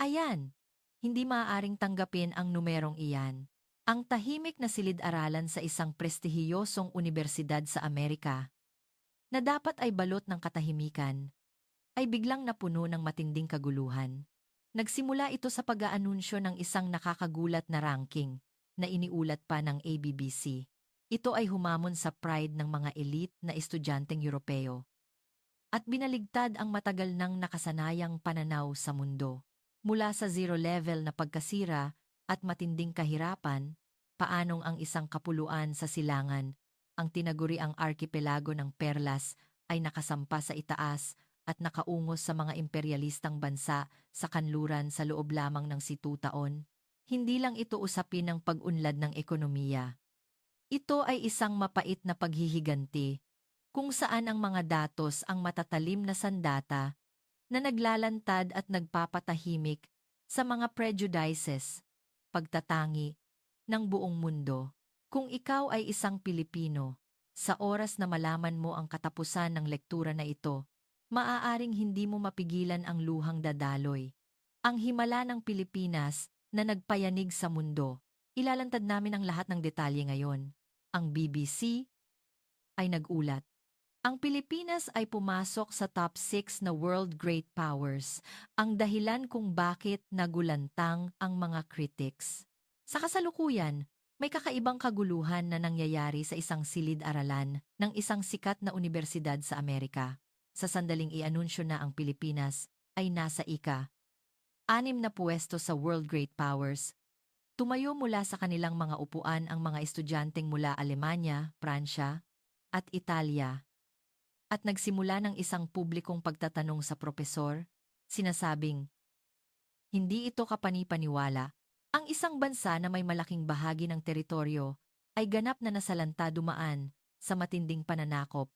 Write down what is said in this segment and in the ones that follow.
Ayan, hindi maaaring tanggapin ang numerong iyan. Ang tahimik na silid-aralan sa isang prestihiyosong unibersidad sa Amerika, na dapat ay balot ng katahimikan, ay biglang napuno ng matinding kaguluhan. Nagsimula ito sa pag-aanunsyo ng isang nakakagulat na ranking na iniulat pa ng ABBC. Ito ay humamon sa pride ng mga elite na estudyanteng Europeo at binaligtad ang matagal nang nakasanayang pananaw sa mundo. Mula sa zero level na pagkasira at matinding kahirapan, paanong ang isang kapuluan sa silangan, ang tinaguriang arkipelago ng perlas, ay nakasampa sa itaas at nakaungos sa mga imperialistang bansa sa kanluran sa loob lamang ng 7 taon. Hindi lang ito usapin ng pag-unlad ng ekonomiya. Ito ay isang mapait na paghihiganti kung saan ang mga datos ang matatalim na sandata na naglalantad at nagpapatahimik sa mga prejudices, pagtatangi ng buong mundo. Kung ikaw ay isang Pilipino, sa oras na malaman mo ang katapusan ng lektura na ito, maaaring hindi mo mapigilan ang luhang dadaloy. Ang himala ng Pilipinas na nagpayanig sa mundo. Ilalantad namin ang lahat ng detalye ngayon. Ang BBC ay nagulat. Ang Pilipinas ay pumasok sa top 6 na world great powers, ang dahilan kung bakit nagulantang ang mga critics. Sa kasalukuyan, may kakaibang kaguluhan na nangyayari sa isang silid-aralan ng isang sikat na unibersidad sa Amerika. Sa sandaling i-anunsyo na ang Pilipinas ay nasa ika-6 na puwesto sa world great powers, tumayo mula sa kanilang mga upuan ang mga estudyanteng mula Alemanya, Pransya, at Italia. At nagsimula ng isang publikong pagtatanong sa propesor, sinasabing, hindi ito kapanipaniwala. Ang isang bansa na may malaking bahagi ng teritoryo ay ganap na nasalanta dumaan sa matinding pananakop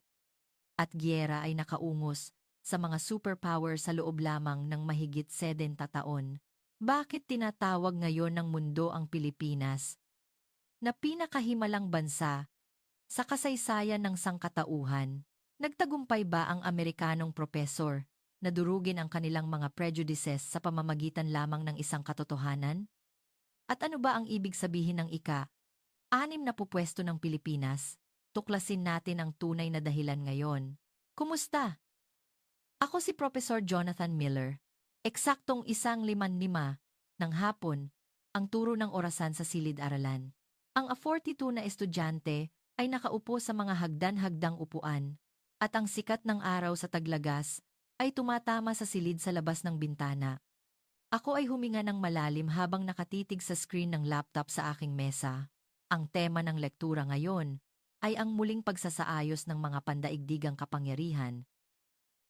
at giyera ay nakaungos sa mga superpower sa loob lamang ng mahigit 70 taon. Bakit tinatawag ngayon ng mundo ang Pilipinas na pinakahimalang bansa sa kasaysayan ng sangkatauhan? Nagtagumpay ba ang Amerikanong propesor na durugin ang kanilang mga prejudices sa pamamagitan lamang ng isang katotohanan? At ano ba ang ibig sabihin ng ika-6 na pupwesto ng Pilipinas? Tuklasin natin ang tunay na dahilan ngayon. Kumusta? Ako si Professor Jonathan Miller. Eksaktong 1:55 ng hapon, ang turo ng orasan sa silid-aralan. Ang A42 na estudyante ay nakaupo sa mga hagdan-hagdang upuan, at ang sikat ng araw sa taglagas ay tumatama sa silid sa labas ng bintana. Ako ay huminga ng malalim habang nakatitig sa screen ng laptop sa aking mesa. Ang tema ng lektura ngayon ay ang muling pagsasaayos ng mga pandaigdigang kapangyarihan.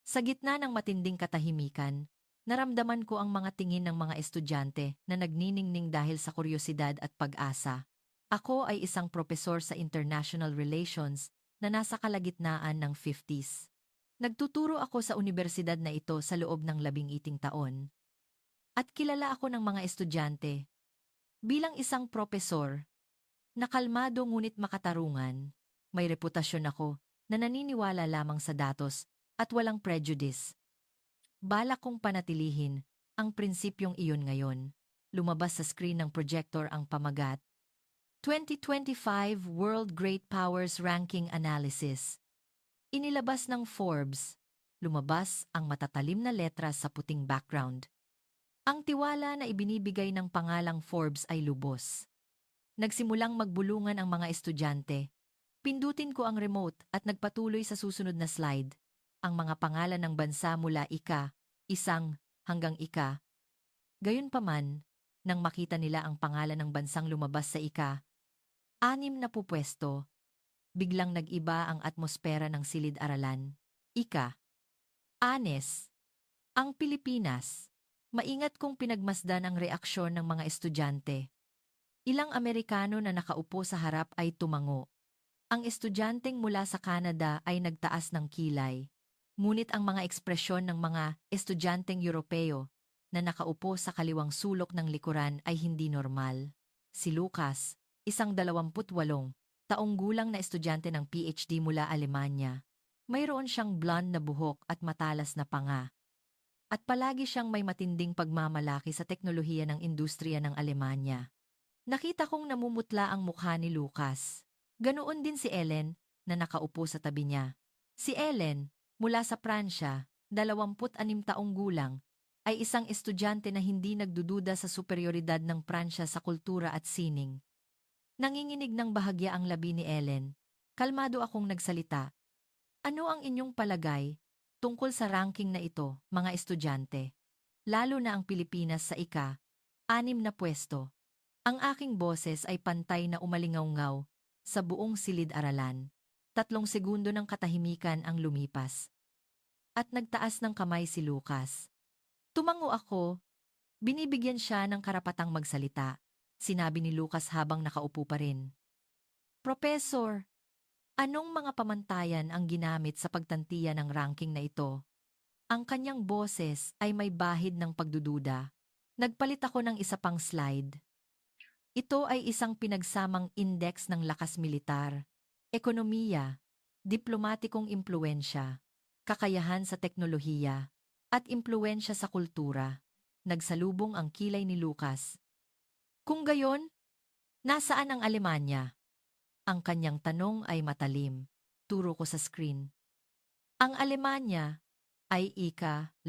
Sa gitna ng matinding katahimikan, naramdaman ko ang mga tingin ng mga estudyante na nagniningning dahil sa kuryosidad at pag-asa. Ako ay isang propesor sa International Relations na nasa kalagitnaan ng 50s. Nagtuturo ako sa unibersidad na ito sa loob ng 17 taon. At kilala ako ng mga estudyante. Bilang isang propesor, na kalmado ngunit makatarungan, may reputasyon ako na naniniwala lamang sa datos at walang prejudice. Balak kong panatilihin ang prinsipyong iyon ngayon. Lumabas sa screen ng projector ang pamagat. 2025 World Great Powers Ranking Analysis. Inilabas ng Forbes. Lumabas ang matatalim na letra sa puting background. Ang tiwala na ibinibigay ng pangalang Forbes ay lubos. Nagsimulang magbulungan ang mga estudyante. Pindutin ko ang remote at nagpatuloy sa susunod na slide. Ang mga pangalan ng bansa mula ika-1 hanggang ika. Gayunpaman, nang makita nila ang pangalan ng bansang lumabas sa ika-6 na pupwesto, biglang nag-iba ang atmosfera ng silid-aralan. Ika-6. Ang Pilipinas. Maingat kong pinagmasdan ang reaksyon ng mga estudyante. Ilang Amerikano na nakaupo sa harap ay tumango. Ang estudyanteng mula sa Canada ay nagtaas ng kilay. Ngunit ang mga ekspresyon ng mga estudyanteng Europeo na nakaupo sa kaliwang sulok ng likuran ay hindi normal. Si Lucas, isang 28 taong gulang na estudyante ng PhD mula Alemanya. Mayroon siyang blonde na buhok at matalas na panga. At palagi siyang may matinding pagmamalaki sa teknolohiya ng industriya ng Alemanya. Nakita kong namumutla ang mukha ni Lucas. Ganoon din si Ellen na nakaupo sa tabi niya. Si Ellen, mula sa Pransya, 26 taong gulang, ay isang estudyante na hindi nagdududa sa superioridad ng Pransya sa kultura at sining. Nanginginig ng bahagya ang labi ni Ellen. Kalmado akong nagsalita. Ano ang inyong palagay tungkol sa ranking na ito, mga estudyante? Lalo na ang Pilipinas sa ika-6 na pwesto. Ang aking boses ay pantay na umalingaw-ngaw sa buong silid-aralan. 3 segundo ng katahimikan ang lumipas. At nagtaas ng kamay si Lucas. Tumango ako. Binibigyan siya ng karapatang magsalita. Sinabi ni Lucas habang nakaupo pa rin. Professor, anong mga pamantayan ang ginamit sa pagtantiya ng ranking na ito? Ang kanyang boses ay may bahid ng pagdududa. Nagpalit ako ng isa pang slide. Ito ay isang pinagsamang index ng lakas militar, ekonomiya, diplomatikong impluensya, kakayahan sa teknolohiya, at impluensya sa kultura. Nagsalubong ang kilay ni Lucas. Kung gayon, nasaan ang Alemanya? Ang kanyang tanong ay matalim. Turo ko sa screen. Ang Alemanya ay ika-5.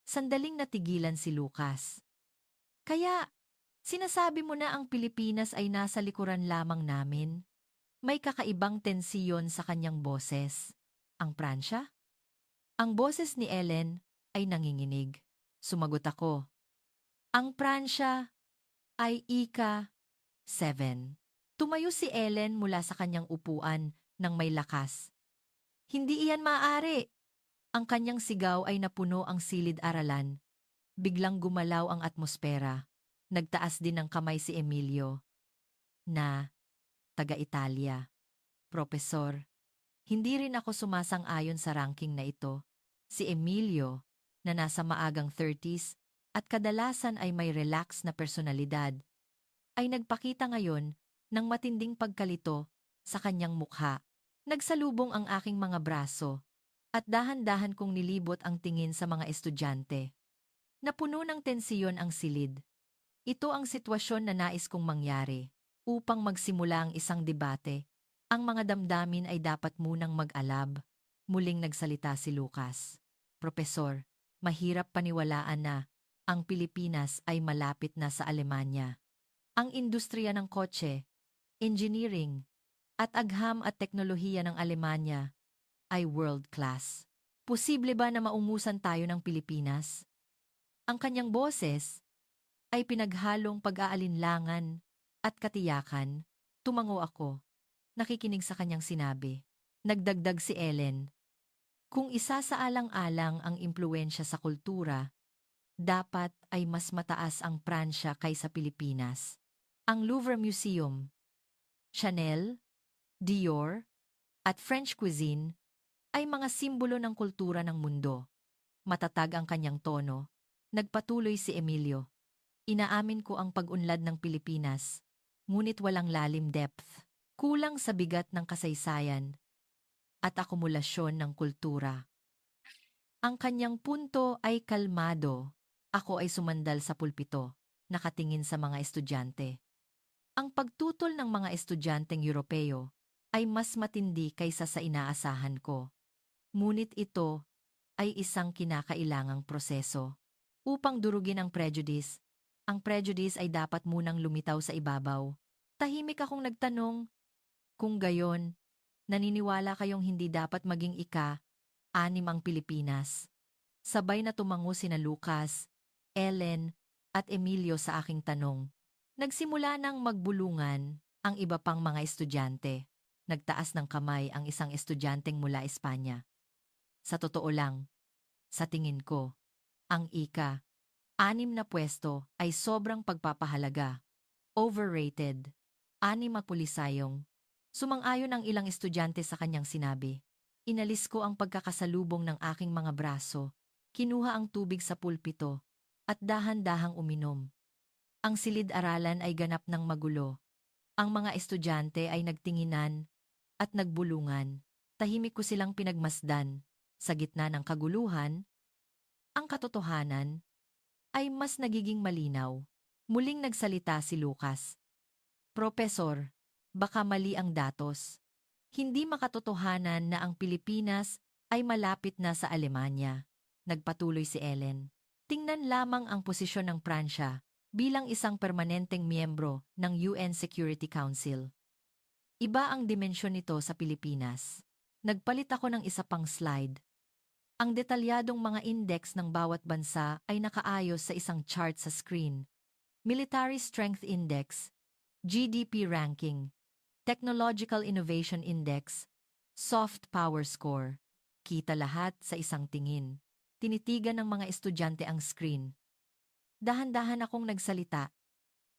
Sandaling natigilan si Lucas. Kaya, sinasabi mo na ang Pilipinas ay nasa likuran lamang namin? May kakaibang tensiyon sa kanyang boses. Ang Pransya? Ang boses ni Ellen ay nanginginig. Sumagot ako. Ang Pransya ay ika-7. Tumayo si Ellen mula sa kanyang upuan ng may lakas. Hindi iyan maaari. Ang kanyang sigaw ay napuno ang silid-aralan. Biglang gumalaw ang atmosfera. Nagtaas din ng kamay si Emilio, na taga-Italia. Profesor, hindi rin ako sumasang-ayon sa ranking na ito. Si Emilio, na nasa maagang 30s at kadalasan ay may relax na personalidad, ay nagpakita ngayon ng matinding pagkalito sa kanyang mukha. Nagsalubong ang aking mga braso at dahan-dahan kong nilibot ang tingin sa mga estudyante. Napuno ng tensiyon ang silid. Ito ang sitwasyon na nais kong mangyari. Upang magsimula ang isang debate, ang mga damdamin ay dapat munang mag-alab. Muling nagsalita si Lucas. Profesor, mahirap paniwalaan na ang Pilipinas ay malapit na sa Alemanya. Ang industriya ng kotse, engineering, at agham at teknolohiya ng Alemanya ay world-class. Posible ba na maungusan tayo ng Pilipinas? Ang kanyang boses ay pinaghalong pag-aalinlangan at katiyakan. Tumango ako, nakikinig sa kanyang sinabi. Nagdagdag si Ellen. Kung isasaalang-alang ang impluensya sa kultura, dapat ay mas mataas ang Pransya kaysa Pilipinas. Ang Louvre Museum, Chanel, Dior, at French cuisine ay mga simbolo ng kultura ng mundo. Matatag ang kanyang tono. Nagpatuloy si Emilio. Inaamin ko ang pag-unlad ng Pilipinas, ngunit walang lalim depth. Kulang sa bigat ng kasaysayan at akumulasyon ng kultura. Ang kanyang punto ay kalmado. Ako ay sumandal sa pulpito, nakatingin sa mga estudyante. Ang pagtutol ng mga estudyanteng Europeo ay mas matindi kaysa sa inaasahan ko. Ngunit ito ay isang kinakailangang proseso. Upang durugin ang prejudice ay dapat munang lumitaw sa ibabaw. Tahimik akong nagtanong, kung gayon, naniniwala kayong hindi dapat maging ika-6 ang Pilipinas? Sabay na tumango sina Lucas, Ellen, at Emilio sa aking tanong. Nagsimula ng magbulungan ang iba pang mga estudyante. Nagtaas ng kamay ang isang estudyanteng mula Espanya. Sa totoo lang, sa tingin ko, ang ika-6 na pwesto ay sobrang pagpapahalaga. Overrated. 6 na pulisayong. Sumang-ayon ang ilang estudyante sa kanyang sinabi. Inalis ko ang pagkakasalubong ng aking mga braso, kinuha ang tubig sa pulpito, at dahan-dahang uminom. Ang silid-aralan ay ganap ng magulo. Ang mga estudyante ay nagtinginan at nagbulungan. Tahimik ko silang pinagmasdan. Sa gitna ng kaguluhan, Ang katotohanan ay mas nagiging malinaw. Muling nagsalita si Lucas. Profesor, baka mali ang datos. Hindi makatotohanan na ang Pilipinas ay malapit na sa Alemanya. Nagpatuloy si Ellen. Tingnan lamang ang posisyon ng Pransya bilang isang permanenteng miyembro ng UN Security Council. Iba ang dimensyon nito sa Pilipinas. Nagpalit ako ng isa pang slide. Ang detalyadong mga index ng bawat bansa ay nakaayos sa isang chart sa screen. Military Strength Index, GDP Ranking, Technological Innovation Index, Soft Power Score. Kita lahat sa isang tingin. Tinitigan ng mga estudyante ang screen. Dahan-dahan akong nagsalita.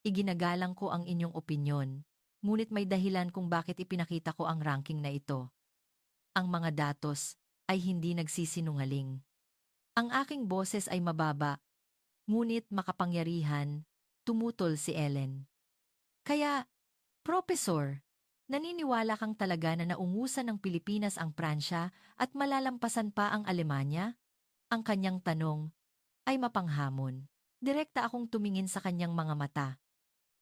Iginagalang ko ang inyong opinyon, ngunit may dahilan kung bakit ipinakita ko ang ranking na ito. Ang mga datos ay hindi nagsisinungaling. Ang aking boses ay mababa, ngunit makapangyarihan, tumutol si Ellen. Kaya, Profesor, naniniwala kang talaga na naungusan ng Pilipinas ang Pransya at malalampasan pa ang Alemanya? Ang kanyang tanong ay mapanghamon. Direkta akong tumingin sa kanyang mga mata.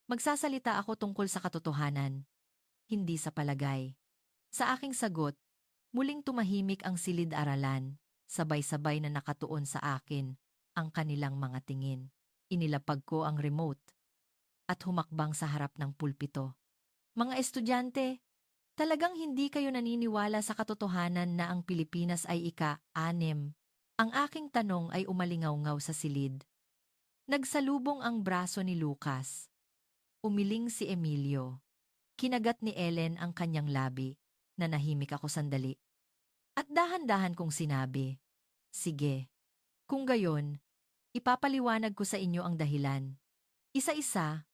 Magsasalita ako tungkol sa katotohanan, hindi sa palagay. Sa aking sagot, muling tumahimik ang silid-aralan, sabay-sabay na nakatuon sa akin ang kanilang mga tingin. Inilapag ko ang remote at humakbang sa harap ng pulpito. Mga estudyante, talagang hindi kayo naniniwala sa katotohanan na ang Pilipinas ay ika-6? Ang aking tanong ay umalingaw-ngaw sa silid. Nagsalubong ang braso ni Lucas. Umiling si Emilio. Kinagat ni Ellen ang kanyang labi. Nanahimik ako sandali. At dahan-dahan kong sinabi, sige. Kung gayon, ipapaliwanag ko sa inyo ang dahilan. Isa-isa,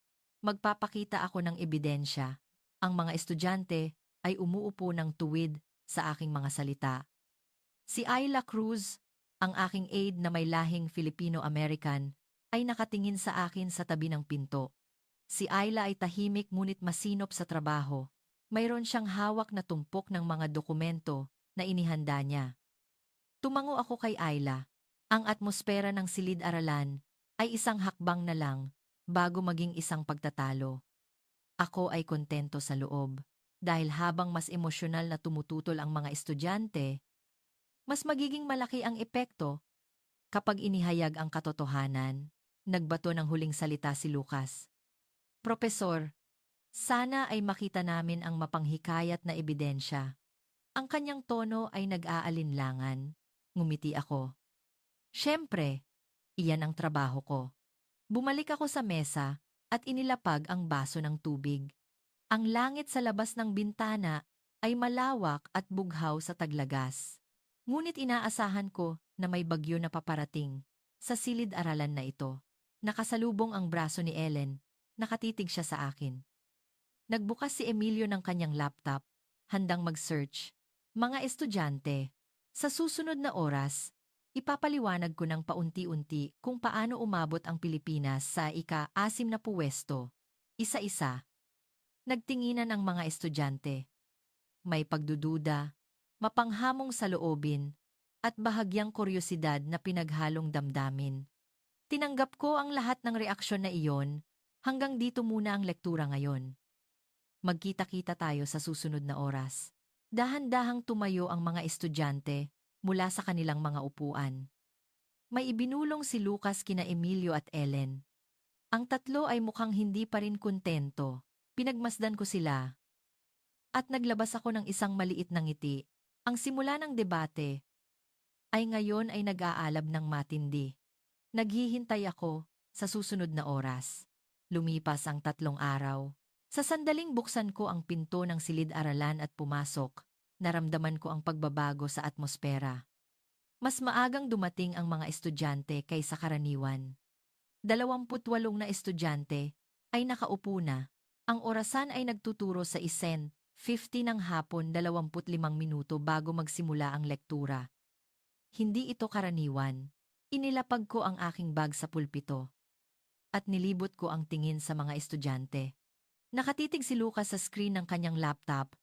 magpapakita ako ng ebidensya. Ang mga estudyante ay umuupo ng tuwid sa aking mga salita. Si Ayla Cruz, ang aking aide na may lahing Filipino-American, ay nakatingin sa akin sa tabi ng pinto. Si Ayla ay tahimik ngunit masinop sa trabaho. Mayroon siyang hawak na tumpok ng mga dokumento na inihanda niya. Tumango ako kay Ayla. Ang atmosfera ng silid-aralan ay isang hakbang na lang bago maging isang pagtatalo. Ako ay kontento sa loob dahil habang mas emosyonal na tumututol ang mga estudyante, mas magiging malaki ang epekto kapag inihayag ang katotohanan. Nagbato ng huling salita si Lucas. Profesor, sana ay makita namin ang mapanghikayat na ebidensya. Ang kanyang tono ay nag-aalinlangan. Ngumiti ako. Siyempre, iyan ang trabaho ko. Bumalik ako sa mesa at inilapag ang baso ng tubig. Ang langit sa labas ng bintana ay malawak at bughaw sa taglagas. Ngunit inaasahan ko na may bagyo na paparating sa silid-aralan na ito. Nakasalubong ang braso ni Ellen. Nakatitig siya sa akin. Nagbukas si Emilio ng kanyang laptop, handang mag-search. Mga estudyante, sa susunod na oras, ipapaliwanag ko ng paunti-unti kung paano umabot ang Pilipinas sa ika-6 na puwesto. Isa-isa. Nagtinginan ang mga estudyante. May pagdududa, mapanghamong saloobin, at bahagyang kuryosidad na pinaghalong damdamin. Tinanggap ko ang lahat ng reaksyon na iyon. Hanggang dito muna ang lektura ngayon. Magkita-kita tayo sa susunod na oras. Dahan-dahang tumayo ang mga estudyante mula sa kanilang mga upuan. May ibinulong si Lucas kina Emilio at Ellen. Ang tatlo ay mukhang hindi pa rin kontento. Pinagmasdan ko sila. At naglabas ako ng isang maliit na ngiti. Ang simula ng debate ay ngayon ay nag-aalab ng matindi. Naghihintay ako sa susunod na oras. Lumipas ang 3 araw. Sa sandaling buksan ko ang pinto ng silid-aralan at pumasok, naramdaman ko ang pagbabago sa atmosfera. Mas maagang dumating ang mga estudyante kaysa karaniwan. 28 na estudyante ay nakaupo na. Ang orasan ay nagtuturo sa 10:50 ng hapon 25 minuto bago magsimula ang lektura. Hindi ito karaniwan. Inilapag ko ang aking bag sa pulpito at nilibot ko ang tingin sa mga estudyante. Nakatitig si Lucas sa screen ng kanyang laptop.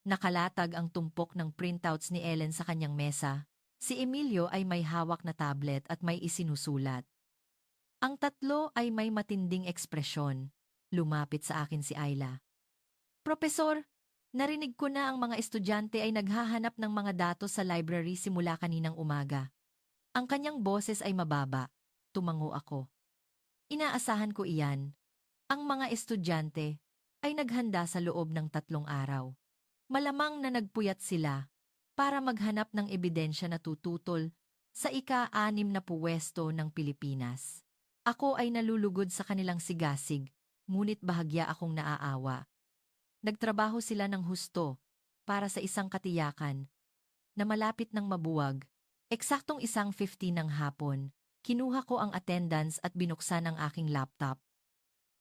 Nakalatag ang tumpok ng printouts ni Ellen sa kanyang mesa. Si Emilio ay may hawak na tablet at may isinusulat. Ang tatlo ay may matinding ekspresyon. Lumapit sa akin si Ayla. Profesor, narinig ko na ang mga estudyante ay naghahanap ng mga datos sa library simula kaninang umaga. Ang kanyang boses ay mababa. Tumango ako. Inaasahan ko iyan. Ang mga estudyante ay naghanda sa loob ng 3 araw. Malamang na nagpuyat sila para maghanap ng ebidensya na tututol sa ika-6 na puwesto ng Pilipinas. Ako ay nalulugod sa kanilang sigasig, ngunit bahagya akong naaawa. Nagtrabaho sila ng husto para sa isang katiyakan na malapit ng mabuwag. Eksaktong 1:15 ng hapon, kinuha ko ang attendance at binuksan ang aking laptop.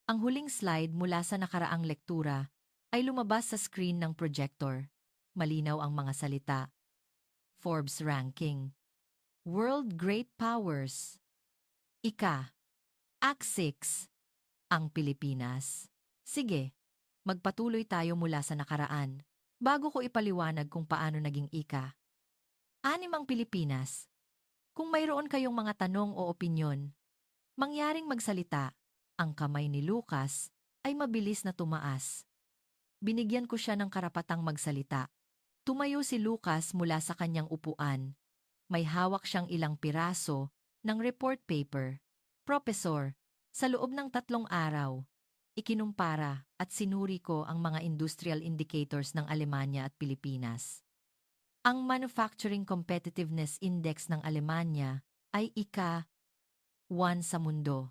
Ang huling slide mula sa nakaraang lektura ay lumabas sa screen ng projector. Malinaw ang mga salita. Forbes Ranking. World Great Powers. Act 6. Ang Pilipinas. Sige, magpatuloy tayo mula sa nakaraan, bago ko ipaliwanag kung paano naging ika-6 ang Pilipinas. Kung mayroon kayong mga tanong o opinyon, mangyaring magsalita. Ang kamay ni Lucas ay mabilis na tumaas. Binigyan ko siya ng karapatang magsalita. Tumayo si Lucas mula sa kanyang upuan. May hawak siyang ilang piraso ng report paper. Profesor, sa loob ng 3 araw, ikinumpara at sinuri ko ang mga industrial indicators ng Alemanya at Pilipinas. Ang Manufacturing Competitiveness Index ng Alemanya ay ika-1 sa mundo.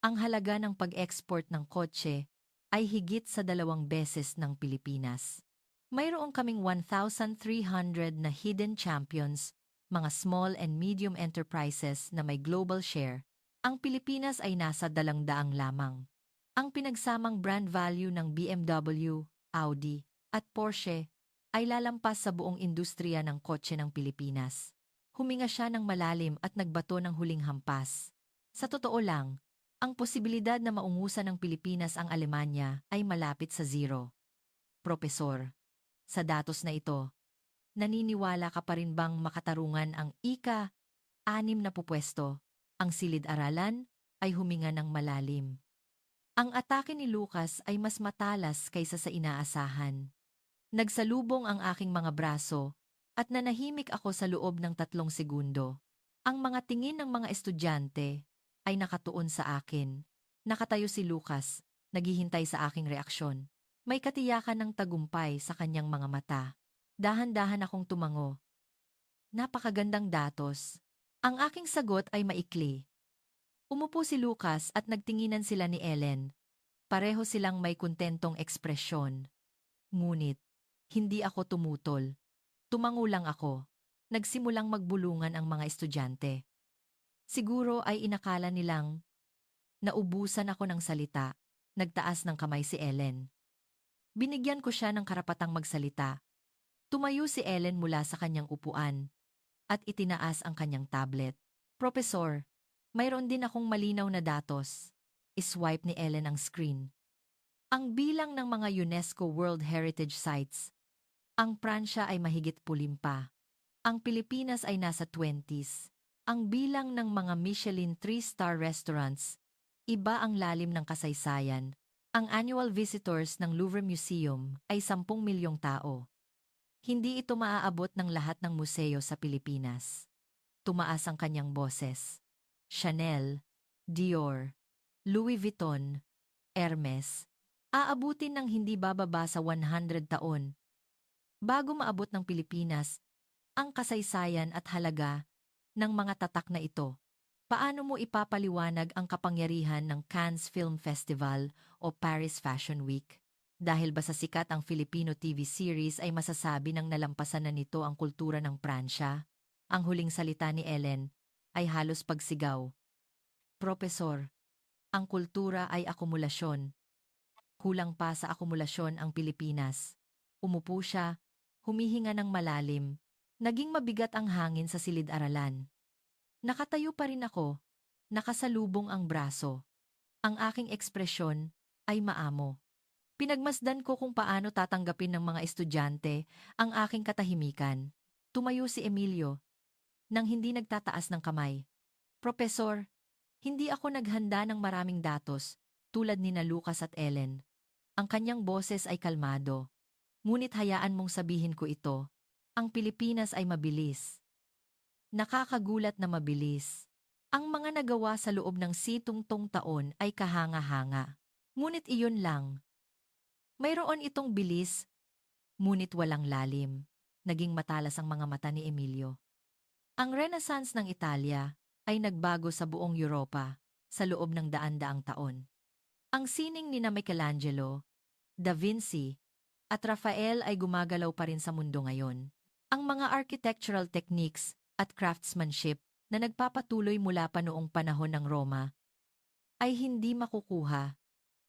Ang halaga ng pag-export ng kotse ay higit sa 2 beses ng Pilipinas. Mayroong kaming 1,300 na hidden champions, mga small and medium enterprises na may global share. Ang Pilipinas ay nasa 200 lamang. Ang pinagsamang brand value ng BMW, Audi, at Porsche ay lalampas sa buong industriya ng kotse ng Pilipinas. Huminga siya ng malalim at nagbato ng huling hampas. Sa totoo lang, ang posibilidad na maungusan ng Pilipinas ang Alemanya ay malapit sa 0. Profesor, sa datos na ito, naniniwala ka pa rin bang makatarungan ang ika-6 na pupwesto? Ang silid-aralan ay huminga ng malalim. Ang atake ni Lucas ay mas matalas kaysa sa inaasahan. Nagsalubong ang aking mga braso at nanahimik ako sa loob ng 3 segundo. Ang mga tingin ng mga estudyante ay nakatuon sa akin. Nakatayo si Lucas, naghihintay sa aking reaksyon. May katiyakan ng tagumpay sa kanyang mga mata. Dahan-dahan akong tumango. Napakagandang datos. Ang aking sagot ay maikli. Umupo si Lucas at nagtinginan sila ni Ellen. Pareho silang may kontentong ekspresyon. Ngunit, hindi ako tumutol. Tumango lang ako. Nagsimulang magbulungan ang mga estudyante. Siguro ay inakala nilang naubusan ako ng salita. Nagtaas ng kamay si Ellen. Binigyan ko siya ng karapatang magsalita. Tumayo si Ellen mula sa kanyang upuan at itinaas ang kanyang tablet. Profesor, mayroon din akong malinaw na datos. Iswipe ni Ellen ang screen. Ang bilang ng mga UNESCO World Heritage Sites. Ang Pransya ay mahigit 10 pa. Ang Pilipinas ay nasa 20s. Ang bilang ng mga Michelin 3-star restaurants. Iba ang lalim ng kasaysayan. Ang annual visitors ng Louvre Museum ay 10 milyong tao. Hindi ito maaabot ng lahat ng museo sa Pilipinas. Tumaas ang kanyang boses. Chanel, Dior, Louis Vuitton, Hermes. Aabutin ng hindi bababa sa 100 taon. Bago maabot ng Pilipinas, ang kasaysayan at halaga ng mga tatak na ito. Paano mo ipapaliwanag ang kapangyarihan ng Cannes Film Festival o Paris Fashion Week? Dahil ba sa sikat ang Filipino TV series ay masasabi ng nalampasan na nito ang kultura ng Pransya? Ang huling salita ni Ellen ay halos pagsigaw. Profesor, ang kultura ay akumulasyon. Kulang pa sa akumulasyon ang Pilipinas. Umupo siya, humihinga ng malalim. Naging mabigat ang hangin sa silid-aralan. Nakatayo pa rin ako, nakasalubong ang braso. Ang aking ekspresyon ay maamo. Pinagmasdan ko kung paano tatanggapin ng mga estudyante ang aking katahimikan. Tumayo si Emilio. nang hindi nagtataas ng kamay. Profesor, hindi ako naghanda ng maraming datos, tulad ni na Lucas at Ellen. Ang kanyang boses ay kalmado. Ngunit hayaan mong sabihin ko ito. Ang Pilipinas ay mabilis. Nakakagulat na mabilis. Ang mga nagawa sa loob ng 70 taon ay kahanga-hanga. Ngunit iyon lang. Mayroon itong bilis, ngunit walang lalim. Naging matalas ang mga mata ni Emilio. Ang Renaissance ng Italia ay nagbago sa buong Europa sa loob ng daan-daang taon. Ang sining ni na Michelangelo, Da Vinci, at Raphael ay gumagalaw pa rin sa mundo ngayon. Ang mga architectural techniques at craftsmanship na nagpapatuloy mula pa noong panahon ng Roma ay hindi makukuha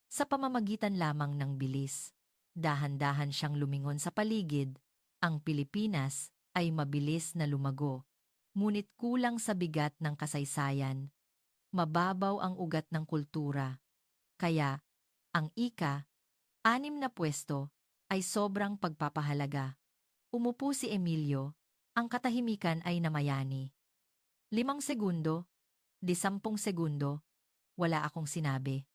sa pamamagitan lamang ng bilis. Dahan-dahan siyang lumingon sa paligid. Ang Pilipinas ay mabilis na lumago, ngunit kulang sa bigat ng kasaysayan. Mababaw ang ugat ng kultura. Kaya, ang ika-6 na pwesto ay sobrang pagpapahalaga. Umupo si Emilio, ang katahimikan ay namayani. 5 segundo, 10 segundo, wala akong sinabi.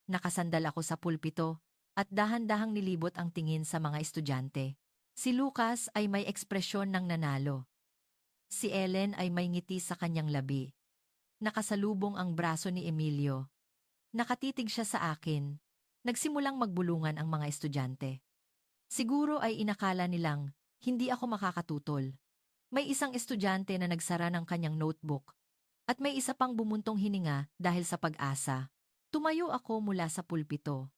Nakasandal ako sa pulpito at dahan-dahang nilibot ang tingin sa mga estudyante. Si Lucas ay may ekspresyon ng nanalo. Si Ellen ay may ngiti sa kanyang labi. Nakasalubong ang braso ni Emilio. Nakatitig siya sa akin. Nagsimulang magbulungan ang mga estudyante. Siguro ay inakala nilang hindi ako makakatutol. May isang estudyante na nagsara ng kanyang notebook at may isa pang bumuntong hininga dahil sa pag-asa. Tumayo ako mula sa pulpito.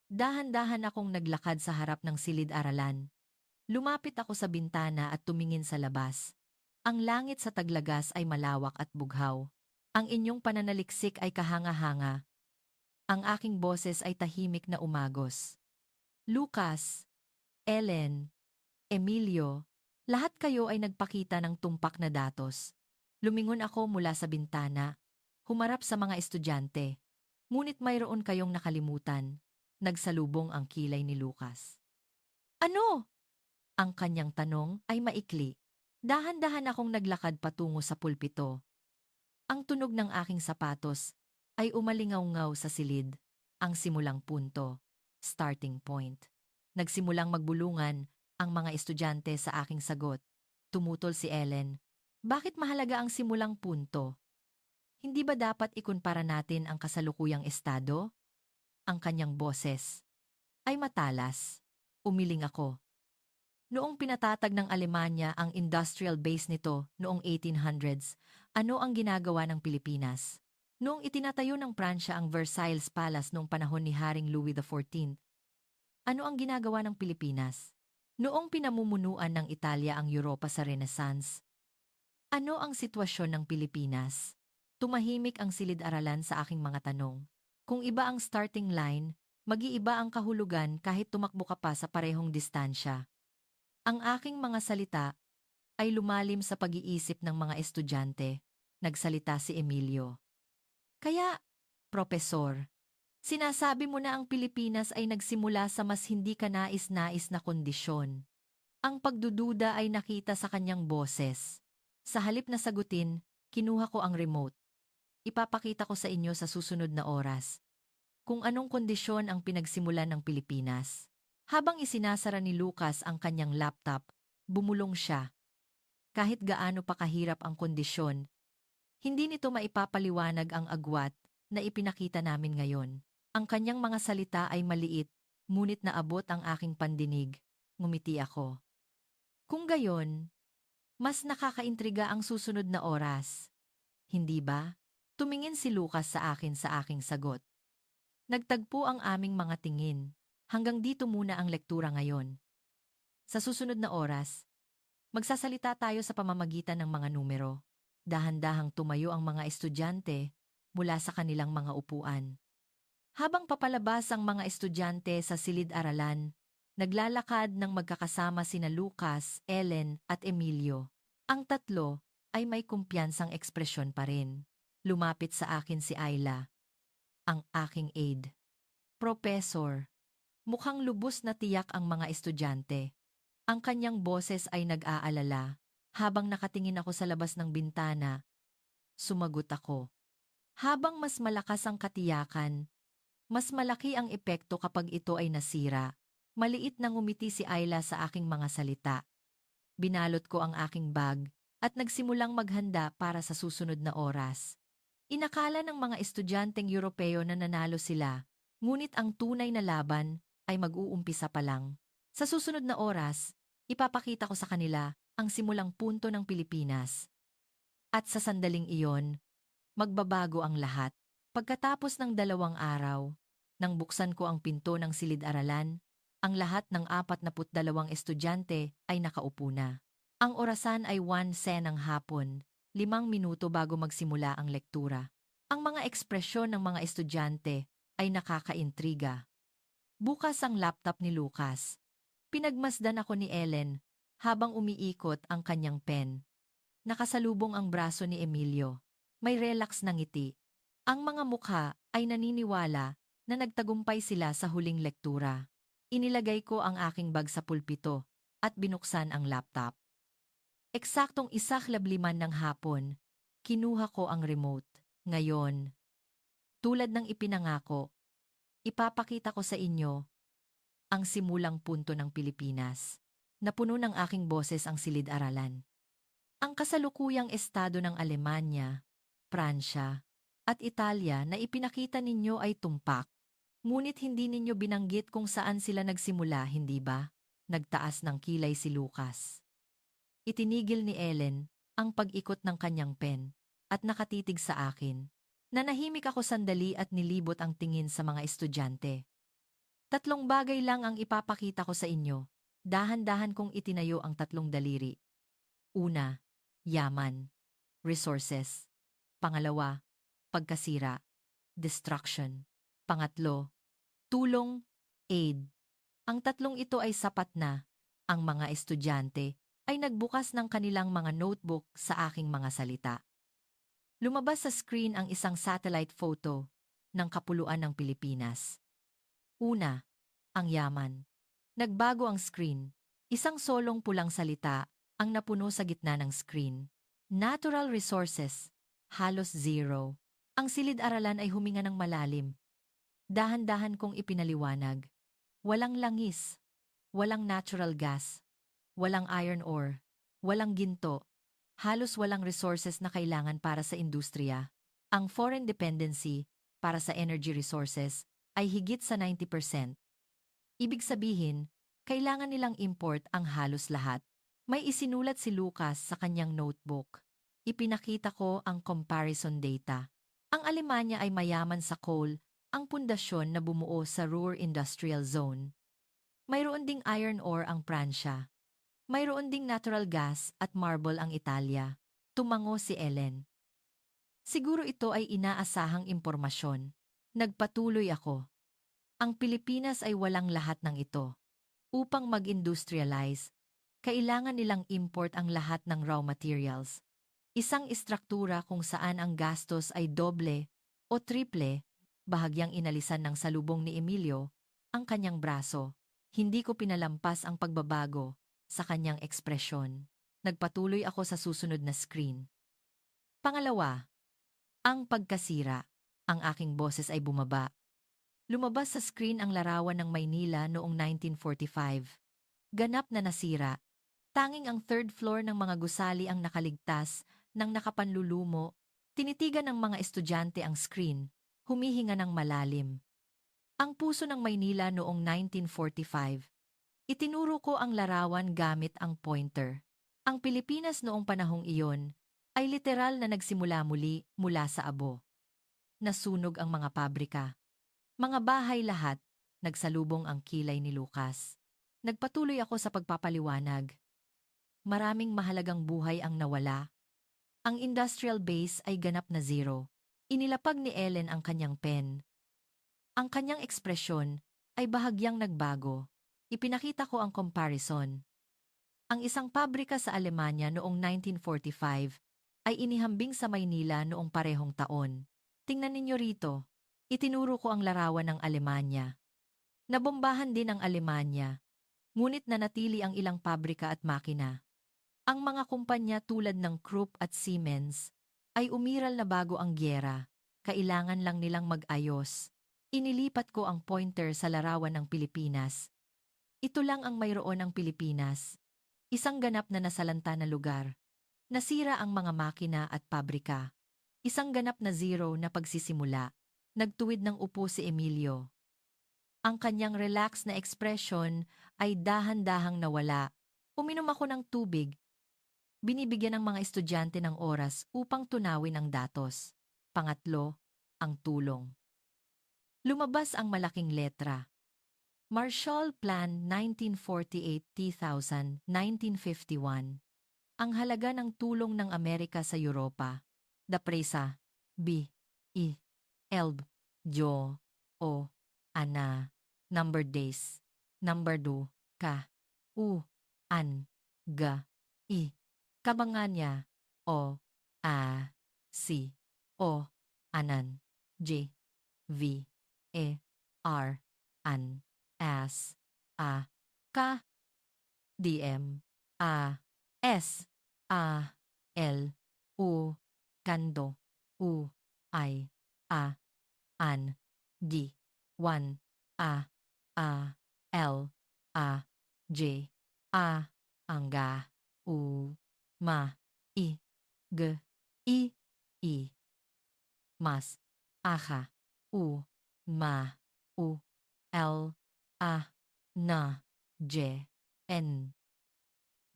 Dahan-dahan akong naglakad sa harap ng silid-aralan. Lumapit ako sa bintana at tumingin sa labas. Ang langit sa Taglagas ay malawak at bughaw. Ang inyong pananaliksik ay kahanga-hanga. Ang aking boses ay tahimik na umagos. Lucas, Ellen, Emilio, lahat kayo ay nagpakita ng tumpak na datos. Lumingon ako mula sa bintana, humarap sa mga estudyante. Ngunit mayroon kayong nakalimutan. Nagsalubong ang kilay ni Lucas. Ano? Ang kanyang tanong ay maikli. Dahan-dahan akong naglakad patungo sa pulpito. Ang tunog ng aking sapatos ay umalingaw-ngaw sa silid, ang simulang punto, starting point. Nagsimulang magbulungan ang mga estudyante sa aking sagot. Tumutol si Ellen. Bakit mahalaga ang simulang punto? Hindi ba dapat ikumpara natin ang kasalukuyang estado? Ang kanyang boses ay matalas. Umiling ako. Noong pinatatag ng Alemanya ang industrial base nito noong 1800s, ano ang ginagawa ng Pilipinas? Noong itinatayo ng Pransya ang Versailles Palace noong panahon ni Haring Louis XIV, ano ang ginagawa ng Pilipinas? Noong pinamumunuan ng Italia ang Europa sa Renaissance, ano ang sitwasyon ng Pilipinas? Tumahimik ang silid-aralan sa aking mga tanong. Kung iba ang starting line, mag-iiba ang kahulugan kahit tumakbo ka pa sa parehong distansya. Ang aking mga salita ay lumalim sa pag-iisip ng mga estudyante. Nagsalita si Emilio. Kaya, Profesor, sinasabi mo na ang Pilipinas ay nagsimula sa mas hindi kanais-nais na kondisyon. Ang pagdududa ay nakita sa kanyang boses. Sa halip na sagutin, kinuha ko ang remote. Ipapakita ko sa inyo sa susunod na oras kung anong kondisyon ang pinagsimulan ng Pilipinas. Habang isinasara ni Lucas ang kanyang laptop, bumulong siya. Kahit gaano pa kahirap ang kondisyon, hindi nito maipapaliwanag ang agwat na ipinakita namin ngayon. Ang kanyang mga salita ay maliit, ngunit naabot ang aking pandinig. Ngumiti ako. Kung gayon, mas nakakaintriga ang susunod na oras. Hindi ba? Tumingin si Lucas sa aking sagot. Nagtagpo ang aming mga tingin. Hanggang dito muna ang lektura ngayon. Sa susunod na oras, magsasalita tayo sa pamamagitan ng mga numero. Dahan-dahang tumayo ang mga estudyante mula sa kanilang mga upuan. Habang papalabas ang mga estudyante sa silid-aralan, naglalakad ng magkakasama sina Lucas, Ellen at Emilio. Ang tatlo ay may kumpiyansang ekspresyon pa rin. Lumapit sa akin si Ayla, ang aking aide. Professor, mukhang lubos na tiyak ang mga estudyante. Ang kanyang boses ay nag-aalala. Habang nakatingin ako sa labas ng bintana, sumagot ako. Habang mas malakas ang katiyakan, mas malaki ang epekto kapag ito ay nasira. Maliit na ngumiti si Ayla sa aking mga salita. Binalot ko ang aking bag at nagsimulang maghanda para sa susunod na oras. Inakala ng mga estudyanteng Europeo na nanalo sila, ngunit ang tunay na laban ay mag-uumpisa pa lang. Sa susunod na oras, ipapakita ko sa kanila ang simulang punto ng Pilipinas. At sa sandaling iyon, magbabago ang lahat. Pagkatapos ng 2 araw, nang buksan ko ang pinto ng silid-aralan, ang lahat ng 42 estudyante ay nakaupo na. Ang orasan ay 1:00 ng hapon, 5 minuto bago magsimula ang lektura. Ang mga ekspresyon ng mga estudyante ay nakakaintriga. Bukas ang laptop ni Lucas. Pinagmasdan ako ni Ellen habang umiikot ang kanyang pen. Nakasalubong ang braso ni Emilio. May relax na ngiti. Ang mga mukha ay naniniwala na nagtagumpay sila sa huling lektura. Inilagay ko ang aking bag sa pulpito at binuksan ang laptop. Eksaktong 1:15 ng hapon, kinuha ko ang remote. Ngayon, tulad ng ipinangako, ipapakita ko sa inyo ang simulang punto ng Pilipinas. Napuno ng aking boses ang silid-aralan. Ang kasalukuyang estado ng Alemanya, Pransya, at Italia na ipinakita ninyo ay tumpak. Ngunit hindi ninyo binanggit kung saan sila nagsimula, hindi ba? Nagtaas ng kilay si Lucas. Itinigil ni Ellen ang pag-ikot ng kanyang pen at nakatitig sa akin. Nanahimik ako sandali at nilibot ang tingin sa mga estudyante. 3 bagay lang ang ipapakita ko sa inyo. Dahan-dahan kong itinayo ang 3 daliri. Una, yaman, resources. Pangalawa, pagkasira, destruction. Pangatlo, tulong, aid. Ang 3 ito ay sapat na. Ang mga estudyante ay nagbukas ng kanilang mga notebook sa aking mga salita. Lumabas sa screen ang isang satellite photo ng kapuluan ng Pilipinas. Una, ang yaman. Nagbago ang screen. Isang solong pulang salita ang napuno sa gitna ng screen. Natural resources, halos zero. Ang silid-aralan ay huminga ng malalim. Dahan-dahan kong ipinaliwanag. Walang langis, walang natural gas, walang iron ore, walang ginto, halos walang resources na kailangan para sa industriya. Ang foreign dependency para sa energy resources ay higit sa 90%. Ibig sabihin, kailangan nilang import ang halos lahat. May isinulat si Lucas sa kanyang notebook. Ipinakita ko ang comparison data. Ang Alemanya ay mayaman sa coal, ang pundasyon na bumuo sa Ruhr Industrial Zone. Mayroon ding iron ore ang Pransya. Mayroon ding natural gas at marble ang Italia. Tumango si Ellen. Siguro ito ay inaasahang impormasyon. Nagpatuloy ako. Ang Pilipinas ay walang lahat ng ito. Upang mag-industrialize, kailangan nilang import ang lahat ng raw materials. Isang istruktura kung saan ang gastos ay doble o triple, bahagyang inalisan ng salubong ni Emilio ang kanyang braso. Hindi ko pinalampas ang pagbabago sa kanyang ekspresyon. Nagpatuloy ako sa susunod na screen. Pangalawa, ang pagkasira. Ang aking boses ay bumaba. Lumabas sa screen ang larawan ng Maynila noong 1945. Ganap na nasira. Tanging ang 3rd floor ng mga gusali ang nakaligtas ng nakapanlulumo. Tinitigan ng mga estudyante ang screen. Humihinga ng malalim. Ang puso ng Maynila noong 1945. Itinuro ko ang larawan gamit ang pointer. Ang Pilipinas noong panahong iyon ay literal na nagsimula muli mula sa abo. Nasunog ang mga pabrika. Mga bahay lahat, nagsalubong ang kilay ni Lucas. Nagpatuloy ako sa pagpapaliwanag. Maraming mahalagang buhay ang nawala. Ang industrial base ay ganap na zero. Inilapag ni Ellen ang kanyang pen. Ang kanyang ekspresyon ay bahagyang nagbago. Ipinakita ko ang comparison. Ang isang pabrika sa Alemanya noong 1945 ay inihambing sa Maynila noong parehong taon. Tingnan ninyo rito. Itinuro ko ang larawan ng Alemanya. Nabombahan din ang Alemanya, ngunit nanatili ang ilang pabrika at makina. Ang mga kumpanya tulad ng Krupp at Siemens ay umiral na bago ang gyera. Kailangan lang nilang mag-ayos. Inilipat ko ang pointer sa larawan ng Pilipinas. Ito lang ang mayroon ng Pilipinas. Isang ganap na nasalanta na lugar. Nasira ang mga makina at pabrika. Isang ganap na zero na pagsisimula. Nagtuwid ng upo si Emilio. Ang kanyang relax na ekspresyon ay dahan-dahang nawala. Uminom ako ng tubig. Binibigyan ng mga estudyante ng oras upang tunawin ang datos. Pangatlo, ang tulong. Lumabas ang malaking letra. Marshall Plan 1948-2000, 1951. Ang halaga ng tulong ng Amerika sa Europa. Dapresa, B, I, Elb, Jo, O, Ana, number days, number do, Ka, U, An, Ga, I. Kabanganya, O, A, Si, O, Anan, J, V, E, R, An, As, A, Ka, DM, A, S, A, L, U, Kando, U, I, A, An, D, 1, A, L, A, J, A, Angga, U, Ma, I, G, I, Mas, Aha, U, Ma, U, L, A, Na, J, N,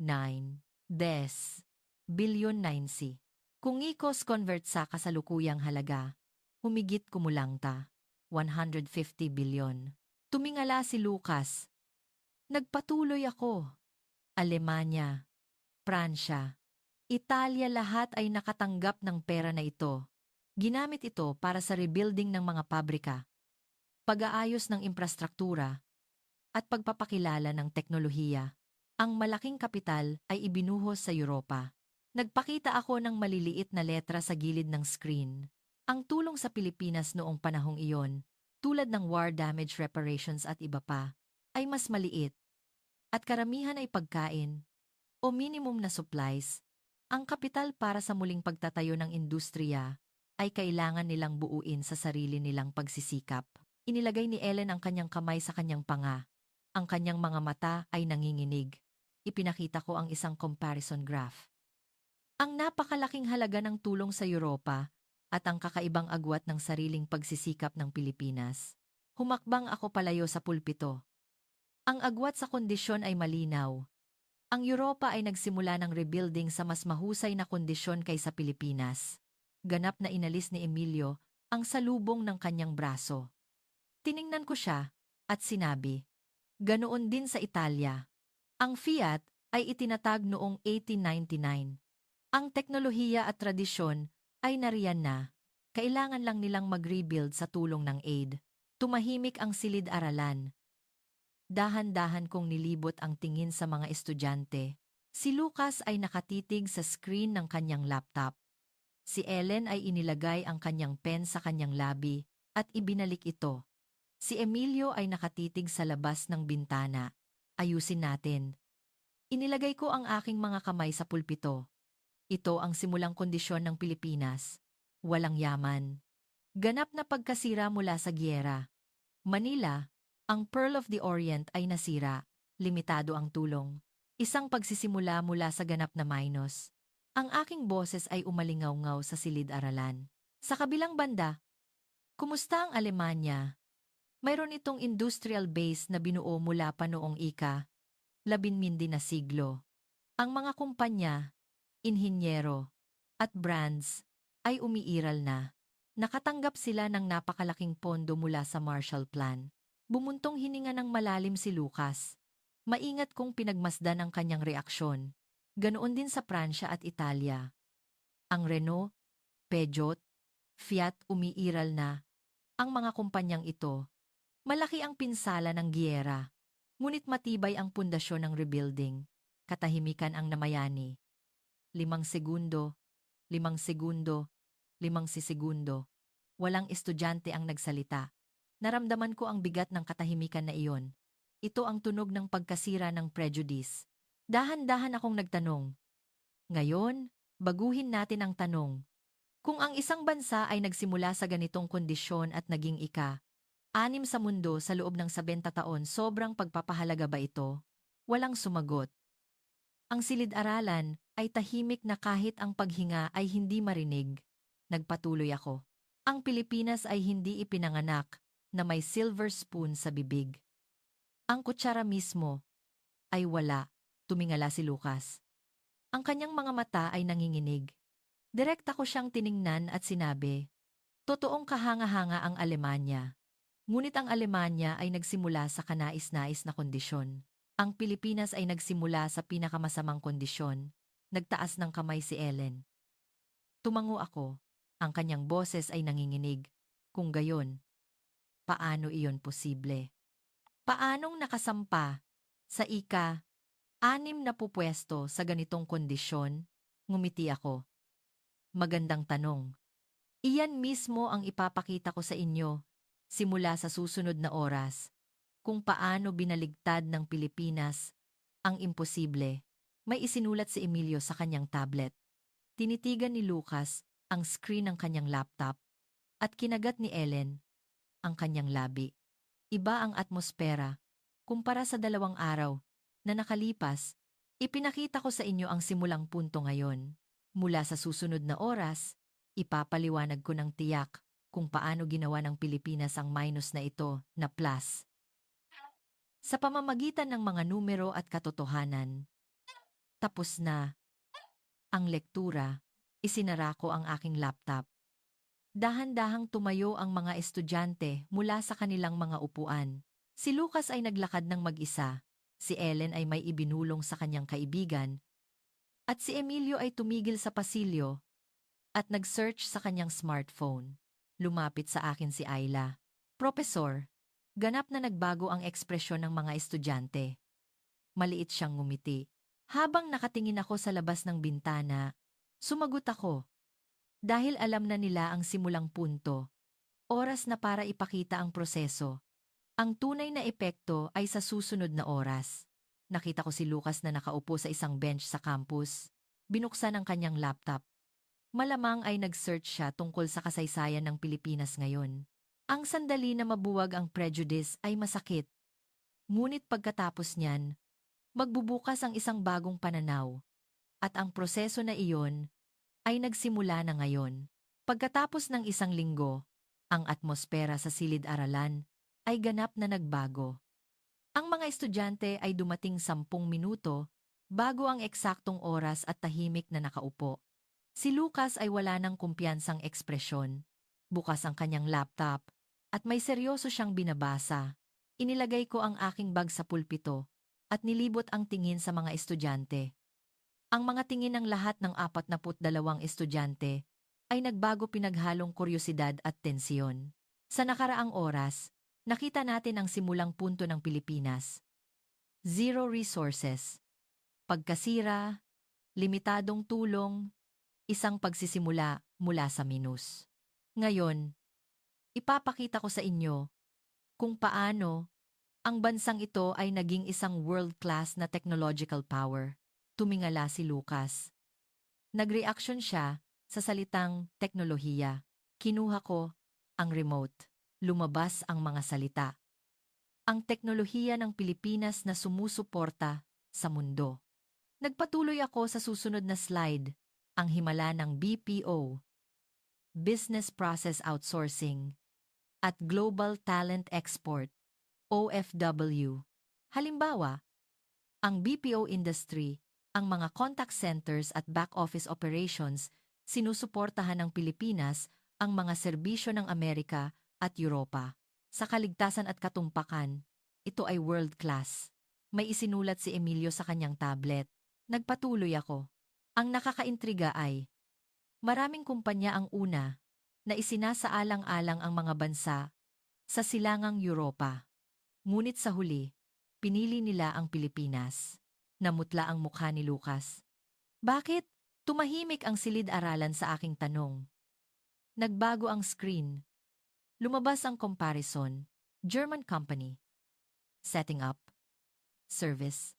9, Des, Bilyon 9C. Kung ikos convert sa kasalukuyang halaga, humigit kumulang ta, 150 bilyon. Tumingala si Lucas. Nagpatuloy ako. Alemanya, Pransya, Italia lahat ay nakatanggap ng pera na ito. Ginamit ito para sa rebuilding ng mga pabrika, pag-aayos ng infrastruktura, at pagpapakilala ng teknolohiya. Ang malaking kapital ay ibinuhos sa Europa. Nagpakita ako ng maliliit na letra sa gilid ng screen. Ang tulong sa Pilipinas noong panahong iyon, tulad ng war damage reparations at iba pa, ay mas maliit. At karamihan ay pagkain o minimum na supplies. Ang kapital para sa muling pagtatayo ng industriya ay kailangan nilang buuin sa sarili nilang pagsisikap. Inilagay ni Ellen ang kanyang kamay sa kanyang panga. Ang kanyang mga mata ay nanginginig. Ipinakita ko ang isang comparison graph. Ang napakalaking halaga ng tulong sa Europa at ang kakaibang agwat ng sariling pagsisikap ng Pilipinas. Humakbang ako palayo sa pulpito. Ang agwat sa kondisyon ay malinaw. Ang Europa ay nagsimula ng rebuilding sa mas mahusay na kondisyon kaysa Pilipinas. Ganap na inalis ni Emilio ang salubong ng kanyang braso. Tiningnan ko siya at sinabi, ganoon din sa Italia. Ang Fiat ay itinatag noong 1899. Ang teknolohiya at tradisyon ay nariyan na. Kailangan lang nilang mag-rebuild sa tulong ng aid. Tumahimik ang silid-aralan. Dahan-dahan kong nilibot ang tingin sa mga estudyante. Si Lucas ay nakatitig sa screen ng kanyang laptop. Si Ellen ay inilagay ang kanyang pen sa kanyang labi at ibinalik ito. Si Emilio ay nakatitig sa labas ng bintana. Ayusin natin. Inilagay ko ang aking mga kamay sa pulpito. Ito ang simulang kondisyon ng Pilipinas. Walang yaman. Ganap na pagkasira mula sa gyera. Manila, ang Pearl of the Orient ay nasira. Limitado ang tulong. Isang pagsisimula mula sa ganap na minus. Ang aking boses ay umalingaw-ngaw sa silid-aralan. Sa kabilang banda, kumusta ang Alemanya? Mayroon itong industrial base na binuo mula pa noong ika-19 na siglo. Ang mga kumpanya, inhinyero, at brands ay umiiral na. Nakatanggap sila ng napakalaking pondo mula sa Marshall Plan. Bumuntong hininga ng malalim si Lucas. Maingat kong pinagmasdan ang kanyang reaksyon. Ganoon din sa Pransya at Italia. Ang Renault, Peugeot, Fiat umiiral na. Ang mga kumpanyang ito, malaki ang pinsala ng giyera. Ngunit matibay ang pundasyon ng rebuilding. Katahimikan ang namayani. 5 segundo, 5 segundo, 5 segundo. Walang estudyante ang nagsalita. Naramdaman ko ang bigat ng katahimikan na iyon. Ito ang tunog ng pagkasira ng prejudice. Dahan-dahan akong nagtanong, Ngayon, baguhin natin ang tanong. Kung ang isang bansa ay nagsimula sa ganitong kondisyon at naging ika-6 sa mundo sa loob ng 70 taon, sobrang pagpapahalaga ba ito? Walang sumagot. Ang silid-aralan ay tahimik na kahit ang paghinga ay hindi marinig. Nagpatuloy ako. Ang Pilipinas ay hindi ipinanganak na may silver spoon sa bibig. Ang kutsara mismo ay wala, tumingala si Lucas. Ang kanyang mga mata ay nanginginig. Direkta ko siyang tiningnan at sinabi, totoong kahanga-hanga ang Alemanya. Ngunit ang Alemanya ay nagsimula sa kanais-nais na kondisyon. Ang Pilipinas ay nagsimula sa pinakamasamang kondisyon. Nagtaas ng kamay si Ellen. Tumango ako. Ang kanyang boses ay nanginginig. Kung gayon, paano iyon posible? Paanong nakasampa sa ika-6 na pupwesto sa ganitong kondisyon? Ngumiti ako. Magandang tanong. Iyan mismo ang ipapakita ko sa inyo simula sa susunod na oras. Kung paano binaligtad ng Pilipinas ang imposible. May isinulat si Emilio sa kanyang tablet. Tinitigan ni Lucas ang screen ng kanyang laptop at kinagat ni Ellen ang kanyang labi. Iba ang atmosfera kumpara sa 2 araw na nakalipas. Ipinakita ko sa inyo ang simulang punto ngayon. Mula sa susunod na oras, ipapaliwanag ko ng tiyak kung paano ginawa ng Pilipinas ang minus na ito na plus. Sa pamamagitan ng mga numero at katotohanan. Tapos na ang lektura, isinara ko ang aking laptop. Dahan-dahang tumayo ang mga estudyante mula sa kanilang mga upuan. Si Lucas ay naglakad ng mag-isa, si Ellen ay may ibinulong sa kanyang kaibigan, at si Emilio ay tumigil sa pasilyo at nag-search sa kanyang smartphone. Lumapit sa akin si Ayla. Profesor, ganap na nagbago ang ekspresyon ng mga estudyante. Maliit siyang ngumiti. Habang nakatingin ako sa labas ng bintana, sumagot ako. Dahil alam na nila ang simulang punto. Oras na para ipakita ang proseso. Ang tunay na epekto ay sa susunod na oras. Nakita ko si Lucas na nakaupo sa isang bench sa campus. Binuksan ang kanyang laptop. Malamang ay nag-search siya tungkol sa kasaysayan ng Pilipinas ngayon. Ang sandali na mabuwag ang prejudice ay masakit. Ngunit pagkatapos niyan, magbubukas ang isang bagong pananaw. At ang proseso na iyon ay nagsimula na ngayon. Pagkatapos ng 1 linggo, ang atmosfera sa silid-aralan ay ganap na nagbago. Ang mga estudyante ay dumating 10 minuto bago ang eksaktong oras at tahimik na nakaupo. Si Lucas ay wala ng kumpiyansang ekspresyon. Bukas ang kanyang laptop at may seryoso siyang binabasa. Inilagay ko ang aking bag sa pulpito at nilibot ang tingin sa mga estudyante. Ang mga tingin ng lahat ng 42 estudyante ay nagbago, pinaghalong kuryosidad at tensyon. Sa nakaraang oras, nakita natin ang simulang punto ng Pilipinas. Zero resources, pagkasira, limitadong tulong, isang pagsisimula mula sa minus. Ngayon, ipapakita ko sa inyo kung paano ang bansang ito ay naging isang world-class na technological power. Tumingala si Lucas. Nagreaksyon siya sa salitang teknolohiya. Kinuha ko ang remote. Lumabas ang mga salita. Ang teknolohiya ng Pilipinas na sumusuporta sa mundo. Nagpatuloy ako sa susunod na slide. Ang himala ng BPO, Business Process Outsourcing, at Global Talent Export, OFW. Halimbawa, ang BPO industry, ang mga contact centers at back-office operations, sinusuportahan ng Pilipinas ang mga serbisyo ng Amerika at Europa. Sa kaligtasan at katumpakan, ito ay world-class. May isinulat si Emilio sa kanyang tablet. Nagpatuloy ako. Ang nakakaintriga ay, maraming kumpanya ang una na isinasaalang-alang ang mga bansa sa silangang Europa. Ngunit sa huli, pinili nila ang Pilipinas. Namutla ang mukha ni Lucas. Bakit? Tumahimik ang silid-aralan sa aking tanong. Nagbago ang screen. Lumabas ang comparison. German company. Setting up. Service.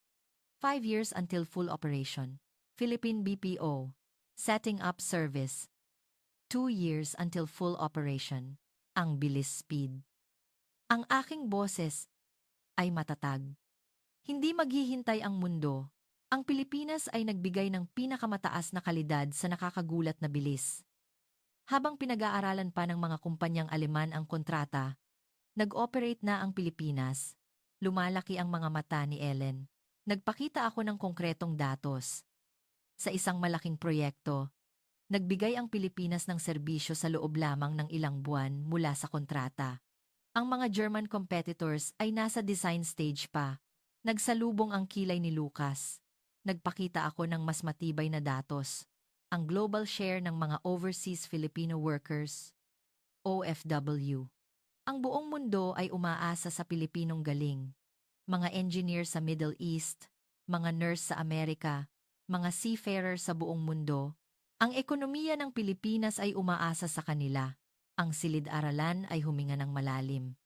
5 years until full operation. Philippine BPO. Setting up service. 2 years until full operation. Ang bilis speed. Ang aking boses ay matatag. Hindi maghihintay ang mundo. Ang Pilipinas ay nagbigay ng pinakamataas na kalidad sa nakakagulat na bilis. Habang pinag-aaralan pa ng mga kumpanyang Aleman ang kontrata, nag-operate na ang Pilipinas. Lumalaki ang mga mata ni Ellen. Nagpakita ako ng konkretong datos. Sa isang malaking proyekto, nagbigay ang Pilipinas ng serbisyo sa loob lamang ng ilang buwan mula sa kontrata. Ang mga German competitors ay nasa design stage pa. Nagsalubong ang kilay ni Lucas. Nagpakita ako ng mas matibay na datos. Ang global share ng mga overseas Filipino workers, OFW. Ang buong mundo ay umaasa sa Pilipinong galing. Mga engineer sa Middle East, mga nurse sa Amerika, mga seafarer sa buong mundo. Ang ekonomiya ng Pilipinas ay umaasa sa kanila. Ang silid-aralan ay huminga ng malalim.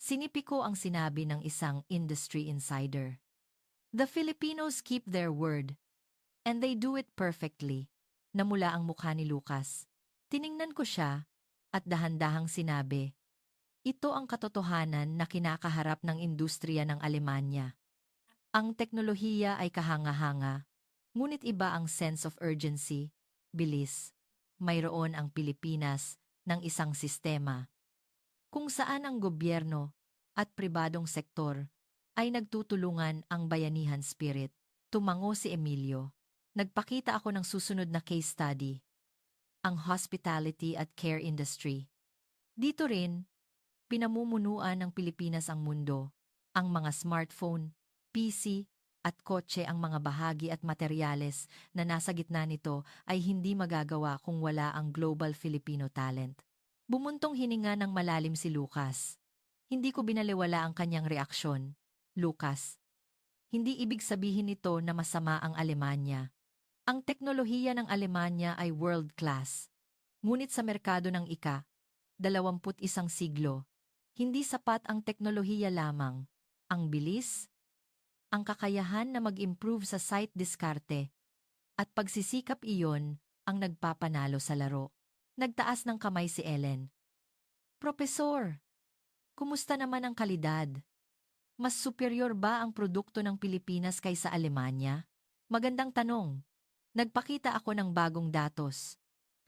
Sinipi ko ang sinabi ng isang industry insider. The Filipinos keep their word. And they do it perfectly. Namula ang mukha ni Lucas. Tiningnan ko siya at dahan-dahang sinabi, ito ang katotohanan na kinakaharap ng industriya ng Alemanya. Ang teknolohiya ay kahanga-hanga, ngunit iba ang sense of urgency, bilis. Mayroon ang Pilipinas ng isang sistema kung saan ang gobyerno at pribadong sektor ay nagtutulungan ang bayanihan spirit. Tumango si Emilio. Nagpakita ako ng susunod na case study, ang hospitality at care industry. Dito rin, pinamumunuan ng Pilipinas ang mundo, ang mga smartphone, PC, at kotse ang mga bahagi at materyales na nasa gitna nito ay hindi magagawa kung wala ang global Filipino talent. Bumuntong hininga ng malalim si Lucas. Hindi ko binaliwala ang kanyang reaksyon. Lucas, hindi ibig sabihin nito na masama ang Alemanya. Ang teknolohiya ng Alemanya ay world-class. Ngunit sa merkado ng ika-21 siglo, hindi sapat ang teknolohiya lamang. Ang bilis, ang kakayahan na mag-improve sa site diskarte, at pagsisikap iyon ang nagpapanalo sa laro. Nagtaas ng kamay si Ellen. Profesor, kumusta naman ang kalidad? Mas superior ba ang produkto ng Pilipinas kaysa Alemanya? Magandang tanong. Nagpakita ako ng bagong datos,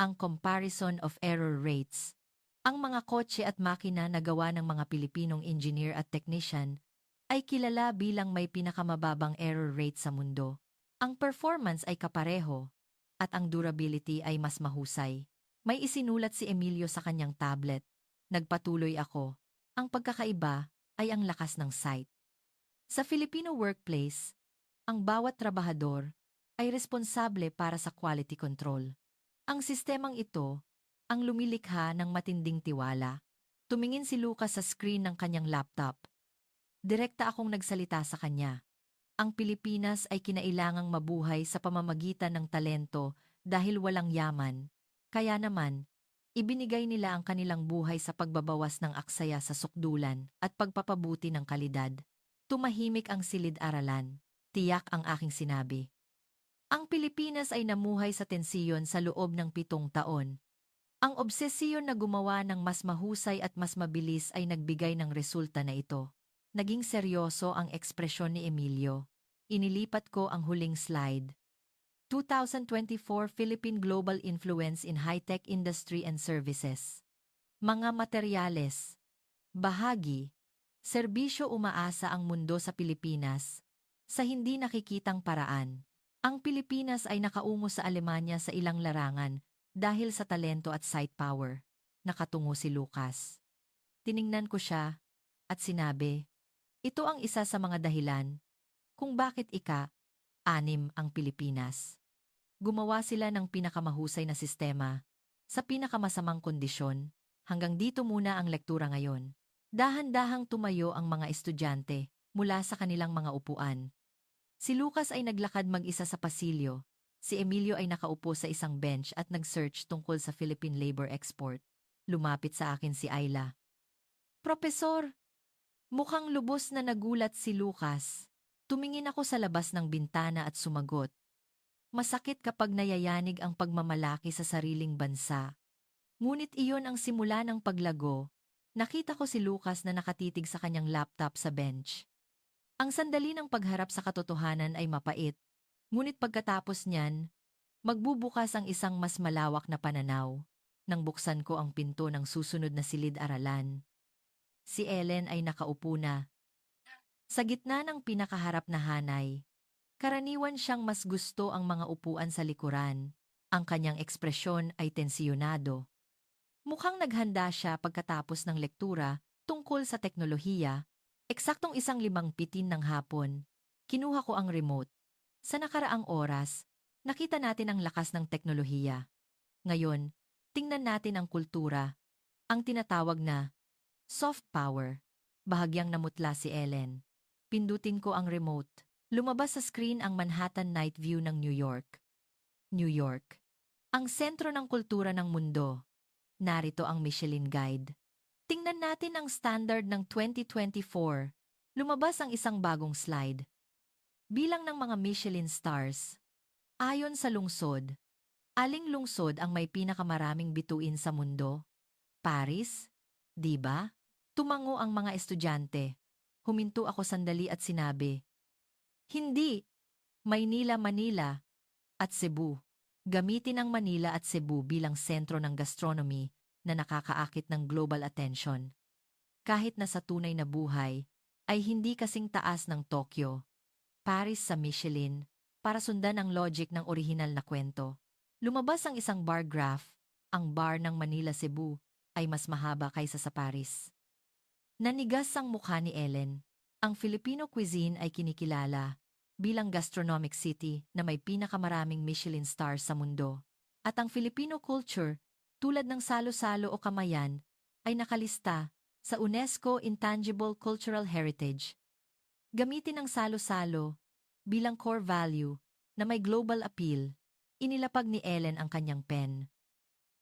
ang comparison of error rates. Ang mga kotse at makina na gawa ng mga Pilipinong engineer at technician ay kilala bilang may pinakamababang error rate sa mundo. Ang performance ay kapareho at ang durability ay mas mahusay. May isinulat si Emilio sa kanyang tablet. Nagpatuloy ako. Ang pagkakaiba ay ang lakas ng site. Sa Filipino workplace, ang bawat trabahador ay responsable para sa quality control. Ang sistemang ito ang lumilikha ng matinding tiwala. Tumingin si Lucas sa screen ng kanyang laptop. Direkta akong nagsalita sa kanya. Ang Pilipinas ay kinailangang mabuhay sa pamamagitan ng talento dahil walang yaman. Kaya naman, ibinigay nila ang kanilang buhay sa pagbabawas ng aksaya sa sukdulan at pagpapabuti ng kalidad. Tumahimik ang silid-aralan. Tiyak ang aking sinabi. Ang Pilipinas ay namuhay sa tensiyon sa loob ng 7 taon. Ang obsesyon na gumawa ng mas mahusay at mas mabilis ay nagbigay ng resulta na ito. Naging seryoso ang ekspresyon ni Emilio. Inilipat ko ang huling slide. 2024 Philippine Global Influence in High-Tech Industry and Services. Mga materyales, bahagi, serbisyo umaasa ang mundo sa Pilipinas sa hindi nakikitang paraan. Ang Pilipinas ay nakaungo sa Alemanya sa ilang larangan dahil sa talento at site power. Nakatungo si Lucas. Tiningnan ko siya at sinabi, ito ang isa sa mga dahilan kung bakit ika-6 ang Pilipinas. Gumawa sila ng pinakamahusay na sistema sa pinakamasamang kondisyon. Hanggang dito muna ang lektura ngayon. Dahan-dahang tumayo ang mga estudyante mula sa kanilang mga upuan. Si Lucas ay naglakad mag-isa sa pasilyo. Si Emilio ay nakaupo sa isang bench at nag-search tungkol sa Philippine labor export. Lumapit sa akin si Ayla. Profesor, mukhang lubos na nagulat si Lucas. Tumingin ako sa labas ng bintana at sumagot. Masakit kapag nayayanig ang pagmamalaki sa sariling bansa. Ngunit iyon ang simula ng paglago. Nakita ko si Lucas na nakatitig sa kanyang laptop sa bench. Ang sandali ng pagharap sa katotohanan ay mapait. Ngunit pagkatapos niyan, magbubukas ang isang mas malawak na pananaw. Nang buksan ko ang pinto ng susunod na silid-aralan, si Ellen ay nakaupo na. Sa gitna ng pinakaharap na hanay, karaniwan siyang mas gusto ang mga upuan sa likuran. Ang kanyang ekspresyon ay tensyonado. Mukhang naghanda siya pagkatapos ng lektura tungkol sa teknolohiya. Eksaktong 1:05 ng hapon, kinuha ko ang remote. Sa nakaraang oras, nakita natin ang lakas ng teknolohiya. Ngayon, tingnan natin ang kultura, ang tinatawag na soft power. Bahagyang namutla si Ellen. Pindutin ko ang remote. Lumabas sa screen ang Manhattan Night View ng New York. New York. Ang sentro ng kultura ng mundo. Narito ang Michelin Guide. Tingnan natin ang standard ng 2024. Lumabas ang isang bagong slide. Bilang ng mga Michelin stars. Ayon sa lungsod. Aling lungsod ang may pinakamaraming bituin sa mundo? Paris? Di ba? Tumango ang mga estudyante. Huminto ako sandali at sinabi, hindi. Maynila, Manila at Cebu. Gamitin ang Manila at Cebu bilang sentro ng gastronomy na nakakaakit ng global attention. Kahit na sa tunay na buhay, ay hindi kasing taas ng Tokyo, Paris sa Michelin, para sundan ang logic ng orihinal na kwento. Lumabas ang isang bar graph, ang bar ng Manila Cebu ay mas mahaba kaysa sa Paris. Nanigas ang mukha ni Ellen. Ang Filipino cuisine ay kinikilala bilang gastronomic city na may pinakamaraming Michelin stars sa mundo. At ang Filipino culture, tulad ng salo-salo o kamayan, ay nakalista sa UNESCO Intangible Cultural Heritage. Gamitin ang salo-salo bilang core value na may global appeal. Inilapag ni Ellen ang kanyang pen.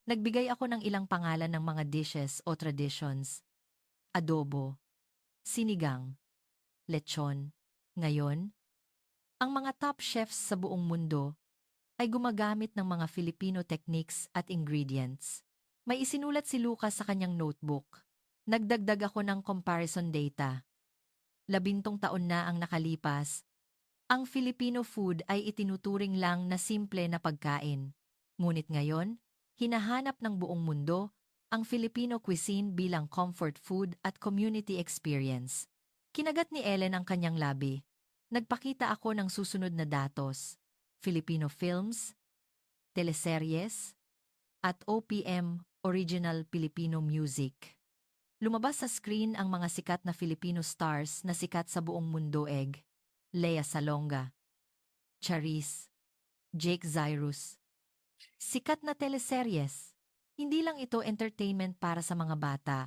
Nagbigay ako ng ilang pangalan ng mga dishes o traditions. Adobo, sinigang, lechon. Ngayon, ang mga top chefs sa buong mundo ay gumagamit ng mga Filipino techniques at ingredients. May isinulat si Lucas sa kanyang notebook. Nagdagdag ako ng comparison data. 12 taon na ang nakalipas. Ang Filipino food ay itinuturing lang na simple na pagkain. Ngunit ngayon, hinahanap ng buong mundo ang Filipino cuisine bilang comfort food at community experience. Kinagat ni Ellen ang kanyang labi. Nagpakita ako ng susunod na datos. Filipino films, teleseryes, at OPM, Original Filipino Music. Lumabas sa screen ang mga sikat na Filipino stars na sikat sa buong mundo. Lea Salonga, Charis, Jake Zyrus. Sikat na teleseryes. Hindi lang ito entertainment para sa mga bata.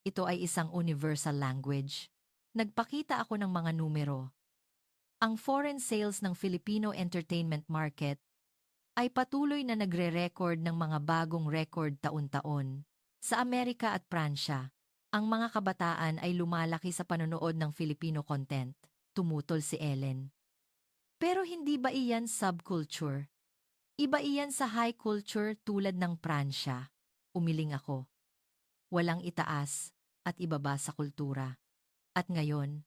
Ito ay isang universal language. Nagpakita ako ng mga numero. Ang foreign sales ng Filipino entertainment market ay patuloy na nagre-record ng mga bagong record taon-taon. Sa Amerika at Pransya, ang mga kabataan ay lumalaki sa panonood ng Filipino content. Tumutol si Ellen. Pero hindi ba iyan subculture? Iba iyan sa high culture tulad ng Pransya. Umiling ako. Walang itaas at ibaba sa kultura. At ngayon,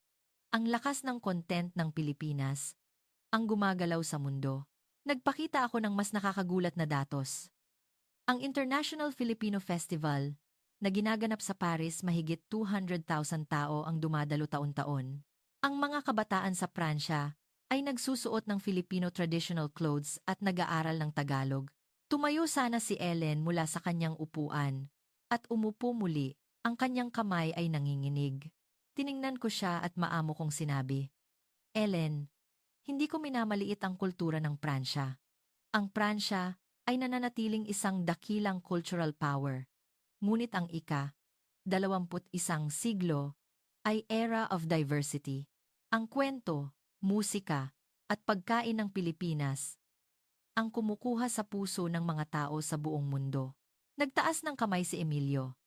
ang lakas ng content ng Pilipinas ang gumagalaw sa mundo. Nagpakita ako ng mas nakakagulat na datos. Ang International Filipino Festival na ginaganap sa Paris, mahigit 200,000 tao ang dumadalo taon-taon. Ang mga kabataan sa Pransya ay nagsusuot ng Filipino traditional clothes at nag-aaral ng Tagalog. Tumayo sana si Ellen mula sa kanyang upuan at umupo muli, ang kanyang kamay ay nanginginig. Tiningnan ko siya at maamo kong sinabi, Ellen, hindi ko minamaliit ang kultura ng Pransya. Ang Pransya ay nananatiling isang dakilang cultural power. Ngunit ang 21 siglo ay era of diversity. Ang kwento, musika, at pagkain ng Pilipinas ang kumukuha sa puso ng mga tao sa buong mundo. Nagtaas ng kamay si Emilio.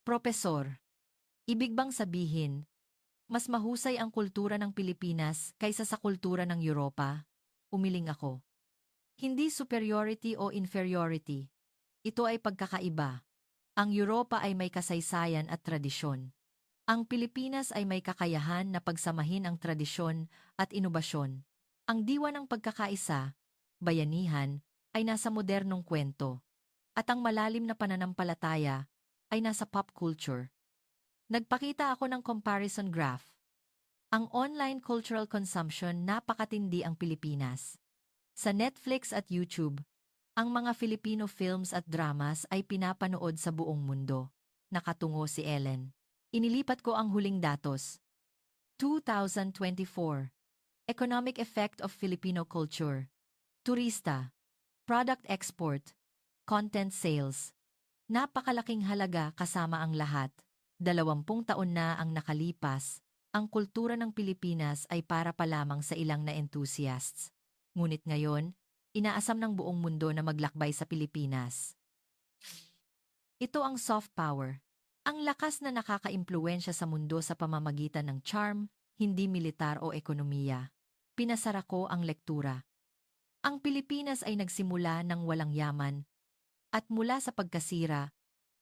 Profesor, ibig bang sabihin, mas mahusay ang kultura ng Pilipinas kaysa sa kultura ng Europa? Umiling ako. Hindi superiority o inferiority. Ito ay pagkakaiba. Ang Europa ay may kasaysayan at tradisyon. Ang Pilipinas ay may kakayahan na pagsamahin ang tradisyon at inobasyon. Ang diwa ng pagkakaisa, bayanihan, ay nasa modernong kwento. At ang malalim na pananampalataya ay nasa pop culture. Nagpakita ako ng comparison graph. Ang online cultural consumption napakatindi ang Pilipinas. Sa Netflix at YouTube, ang mga Filipino films at dramas ay pinapanood sa buong mundo. Nakatungo si Ellen. Inilipat ko ang huling datos. 2024. Economic effect of Filipino culture. Turista. Product export. Content sales. Napakalaking halaga kasama ang lahat. 20 taon na ang nakalipas, ang kultura ng Pilipinas ay para pa lamang sa ilang na enthusiasts. Ngunit ngayon, inaasam ng buong mundo na maglakbay sa Pilipinas. Ito ang soft power. Ang lakas na nakakaimpluwensya sa mundo sa pamamagitan ng charm, hindi militar o ekonomiya. Pinasara ko ang lektura. Ang Pilipinas ay nagsimula ng walang yaman at mula sa pagkasira,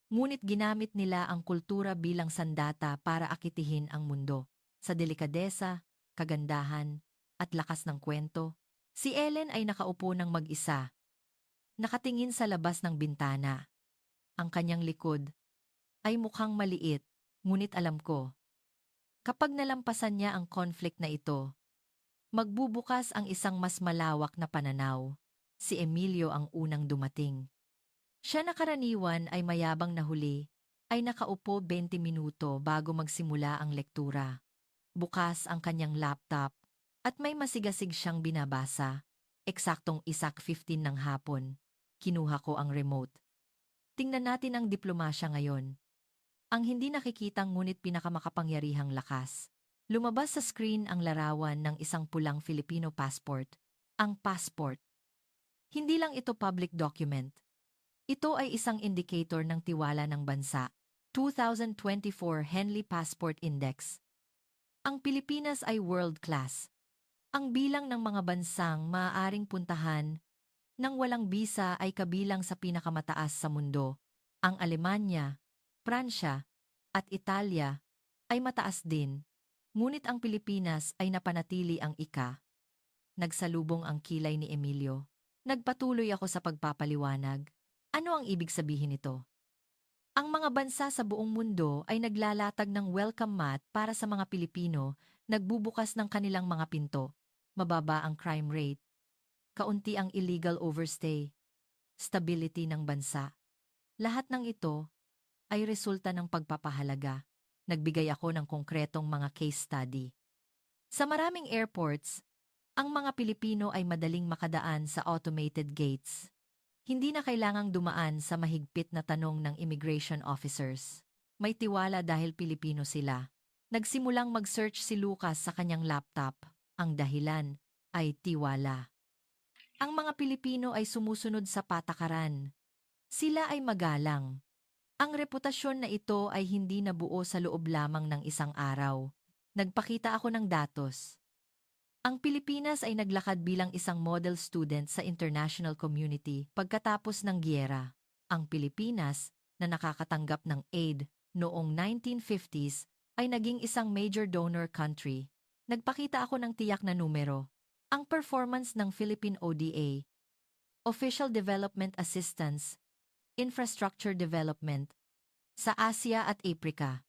ngunit ginamit nila ang kultura bilang sandata para akitihin ang mundo. Sa delikadesa, kagandahan, at lakas ng kwento, si Ellen ay nakaupo ng mag-isa. Nakatingin sa labas ng bintana. Ang kanyang likod ay mukhang maliit, ngunit alam ko, kapag nalampasan niya ang conflict na ito, magbubukas ang isang mas malawak na pananaw. Si Emilio ang unang dumating. Siya na karaniwan ay mayabang na huli, ay nakaupo 20 minuto bago magsimula ang lektura. Bukas ang kanyang laptop at may masigasig siyang binabasa. Eksaktong 1:15 ng hapon. Kinuha ko ang remote. Tingnan natin ang diplomasya ngayon. Ang hindi nakikitang ngunit pinakamakapangyarihang lakas. Lumabas sa screen ang larawan ng isang pulang Filipino passport. Ang passport. Hindi lang ito public document. Ito ay isang indicator ng tiwala ng bansa. 2024 Henley Passport Index. Ang Pilipinas ay world-class. Ang bilang ng mga bansang maaaring puntahan ng walang bisa ay kabilang sa pinakamataas sa mundo. Ang Alemanya, Pransya, at Italia ay mataas din. Ngunit ang Pilipinas ay napanatili ang ika. Nagsalubong ang kilay ni Emilio. Nagpatuloy ako sa pagpapaliwanag. Ano ang ibig sabihin nito? Ang mga bansa sa buong mundo ay naglalatag ng welcome mat para sa mga Pilipino, nagbubukas ng kanilang mga pinto. Mababa ang crime rate. Kaunti ang illegal overstay. Stability ng bansa. Lahat ng ito ay resulta ng pagpapahalaga. Nagbigay ako ng konkretong mga case study. Sa maraming airports, ang mga Pilipino ay madaling makadaan sa automated gates. Hindi na kailangang dumaan sa mahigpit na tanong ng immigration officers. May tiwala dahil Pilipino sila. Nagsimulang mag-search si Lucas sa kanyang laptop. Ang dahilan ay tiwala. Ang mga Pilipino ay sumusunod sa patakaran. Sila ay magalang. Ang reputasyon na ito ay hindi nabuo sa loob lamang ng isang araw. Nagpakita ako ng datos. Ang Pilipinas ay naglakad bilang isang model student sa international community pagkatapos ng giyera. Ang Pilipinas, na nakakatanggap ng aid noong 1950s, ay naging isang major donor country. Nagpakita ako ng tiyak na numero. Ang performance ng Philippine ODA, Official Development Assistance, Infrastructure Development, sa Asia at Africa,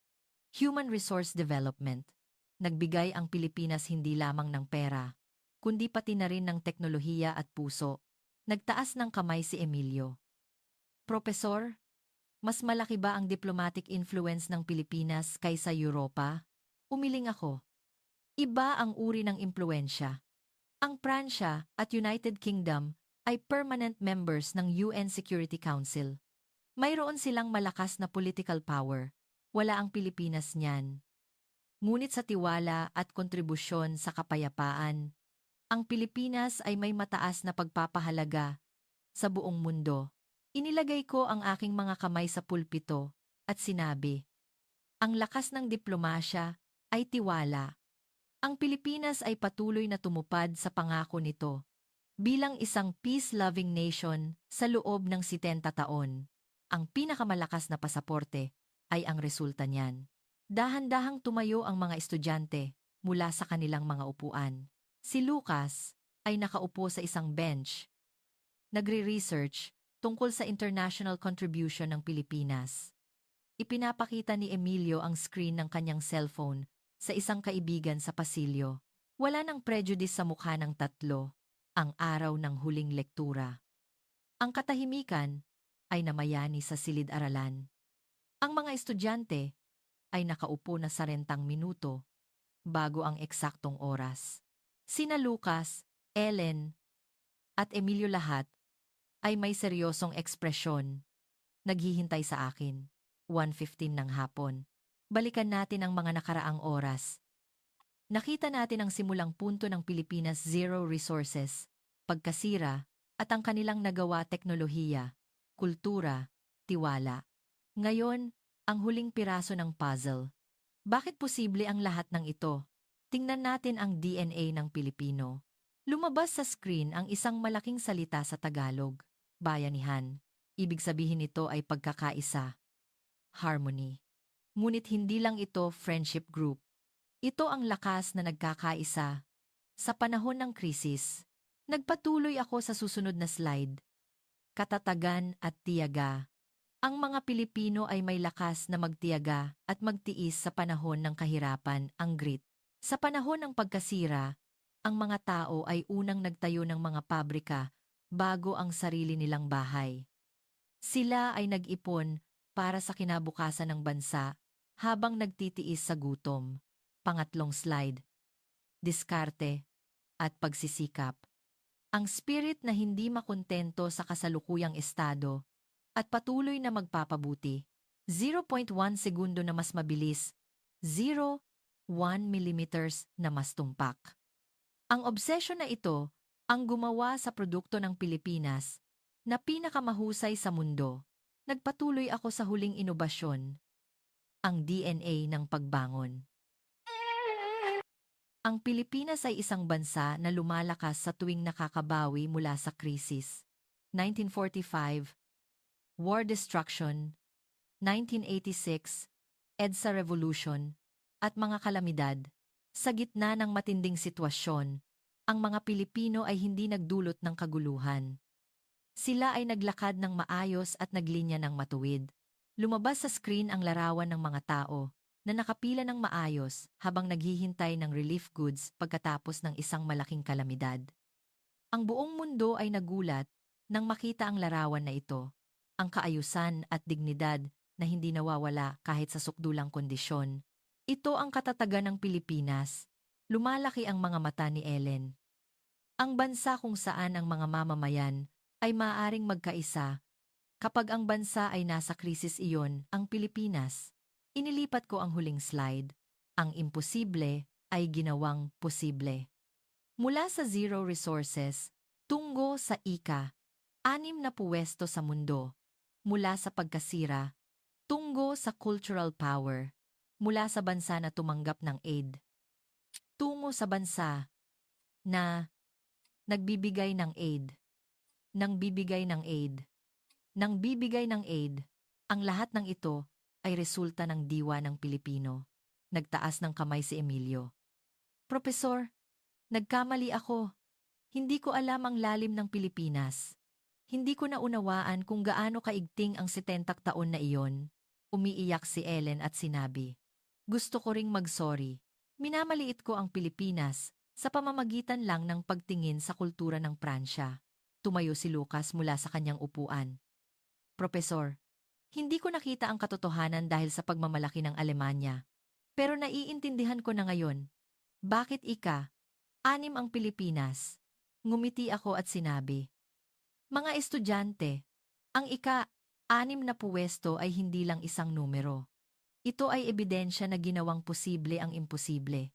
Human Resource Development. Nagbigay ang Pilipinas hindi lamang ng pera, kundi pati na rin ng teknolohiya at puso. Nagtaas ng kamay si Emilio. Profesor, mas malaki ba ang diplomatic influence ng Pilipinas kaysa Europa? Umiling ako. Iba ang uri ng impluensya. Ang Pransya at United Kingdom ay permanent members ng UN Security Council. Mayroon silang malakas na political power. Wala ang Pilipinas niyan. Ngunit sa tiwala at kontribusyon sa kapayapaan, ang Pilipinas ay may mataas na pagpapahalaga sa buong mundo. Inilagay ko ang aking mga kamay sa pulpito at sinabi, ang lakas ng diplomasya ay tiwala. Ang Pilipinas ay patuloy na tumupad sa pangako nito. Bilang isang peace-loving nation sa loob ng 70 taon, ang pinakamalakas na pasaporte ay ang resulta niyan. Dahan-dahang tumayo ang mga estudyante mula sa kanilang mga upuan. Si Lucas ay nakaupo sa isang bench, nagre-research tungkol sa international contribution ng Pilipinas. Ipinapakita ni Emilio ang screen ng kanyang cellphone sa isang kaibigan sa pasilyo. Wala nang prejudice sa mukha ng tatlo, ang araw ng huling lektura. Ang katahimikan ay namayani sa silid-aralan. Ang mga estudyante ay nakaupo na sa rentang minuto bago ang eksaktong oras. Sina Lucas, Ellen, at Emilio lahat ay may seryosong ekspresyon. Naghihintay sa akin. 1:15 ng hapon. Balikan natin ang mga nakaraang oras. Nakita natin ang simulang punto ng Pilipinas Zero Resources, pagkasira, at ang kanilang nagawa teknolohiya, kultura, tiwala. Ngayon, ang huling piraso ng puzzle. Bakit posible ang lahat ng ito? Tingnan natin ang DNA ng Pilipino. Lumabas sa screen ang isang malaking salita sa Tagalog, bayanihan. Ibig sabihin nito ay pagkakaisa, harmony. Ngunit hindi lang ito friendship group. Ito ang lakas na nagkakaisa. Sa panahon ng krisis, nagpatuloy ako sa susunod na slide. Katatagan at tiyaga. Ang mga Pilipino ay may lakas na magtiyaga at magtiis sa panahon ng kahirapan, ang grit. Sa panahon ng pagkasira, ang mga tao ay unang nagtayo ng mga pabrika bago ang sarili nilang bahay. Sila ay nag-ipon para sa kinabukasan ng bansa habang nagtitiis sa gutom. Pangatlong slide. Diskarte at pagsisikap. Ang spirit na hindi makontento sa kasalukuyang estado at patuloy na magpapabuti. 0.1 segundo na mas mabilis, 0.1 millimeters na mas tumpak. Ang obsesyon na ito ang gumawa sa produkto ng Pilipinas na pinakamahusay sa mundo. Nagpatuloy ako sa huling inobasyon, ang DNA ng pagbangon. Ang Pilipinas ay isang bansa na lumalakas sa tuwing nakakabawi mula sa krisis. 1945, War Destruction, 1986, EDSA Revolution, at mga kalamidad. Sa gitna ng matinding sitwasyon, ang mga Pilipino ay hindi nagdulot ng kaguluhan. Sila ay naglakad ng maayos at naglinya ng matuwid. Lumabas sa screen ang larawan ng mga tao na nakapila ng maayos habang naghihintay ng relief goods pagkatapos ng isang malaking kalamidad. Ang buong mundo ay nagulat nang makita ang larawan na ito, ang kaayusan at dignidad na hindi nawawala kahit sa sukdulang kondisyon. Ito ang katatagan ng Pilipinas. Lumalaki ang mga mata ni Ellen. Ang bansa kung saan ang mga mamamayan ay maaaring magkaisa. Kapag ang bansa ay nasa krisis iyon, ang Pilipinas. Inilipat ko ang huling slide. Ang imposible ay ginawang posible. Mula sa zero resources, tungo sa ika-6 na puwesto sa mundo. Mula sa pagkasira, tungo sa cultural power. Mula sa bansa na tumanggap ng aid, tungo sa bansa na nagbibigay ng aid. Nang bibigay ng aid. Nang bibigay ng aid, ang lahat ng ito ay resulta ng diwa ng Pilipino. Nagtaas ng kamay si Emilio. Profesor, nagkamali ako. Hindi ko alam ang lalim ng Pilipinas. Hindi ko naunawaan kung gaano kaigting ang 70 taon na iyon. Umiiyak si Ellen at sinabi, gusto ko ring mag-sorry. Minamaliit ko ang Pilipinas sa pamamagitan lang ng pagtingin sa kultura ng Pransya. Tumayo si Lucas mula sa kanyang upuan. Profesor, hindi ko nakita ang katotohanan dahil sa pagmamalaki ng Alemanya. Pero naiintindihan ko na ngayon. Bakit ika-6 ang Pilipinas? Ngumiti ako at sinabi. Mga estudyante, ang ika-6 na puwesto ay hindi lang isang numero. Ito ay ebidensya na ginawang posible ang imposible.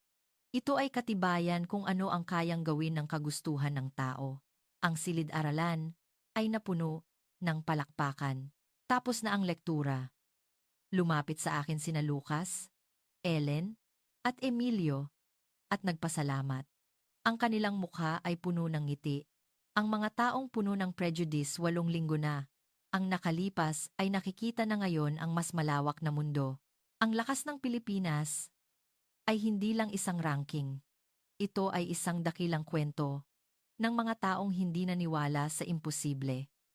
Ito ay katibayan kung ano ang kayang gawin ng kagustuhan ng tao. Ang silid-aralan ay napuno ng palakpakan. Tapos na ang lektura. Lumapit sa akin sina Lucas, Ellen, at Emilio, at nagpasalamat. Ang kanilang mukha ay puno ng ngiti. Ang mga taong puno ng prejudice 8 linggo na. Ang nakalipas ay nakikita na ngayon ang mas malawak na mundo. Ang lakas ng Pilipinas ay hindi lang isang ranking. Ito ay isang dakilang kwento ng mga taong hindi naniwala sa imposible.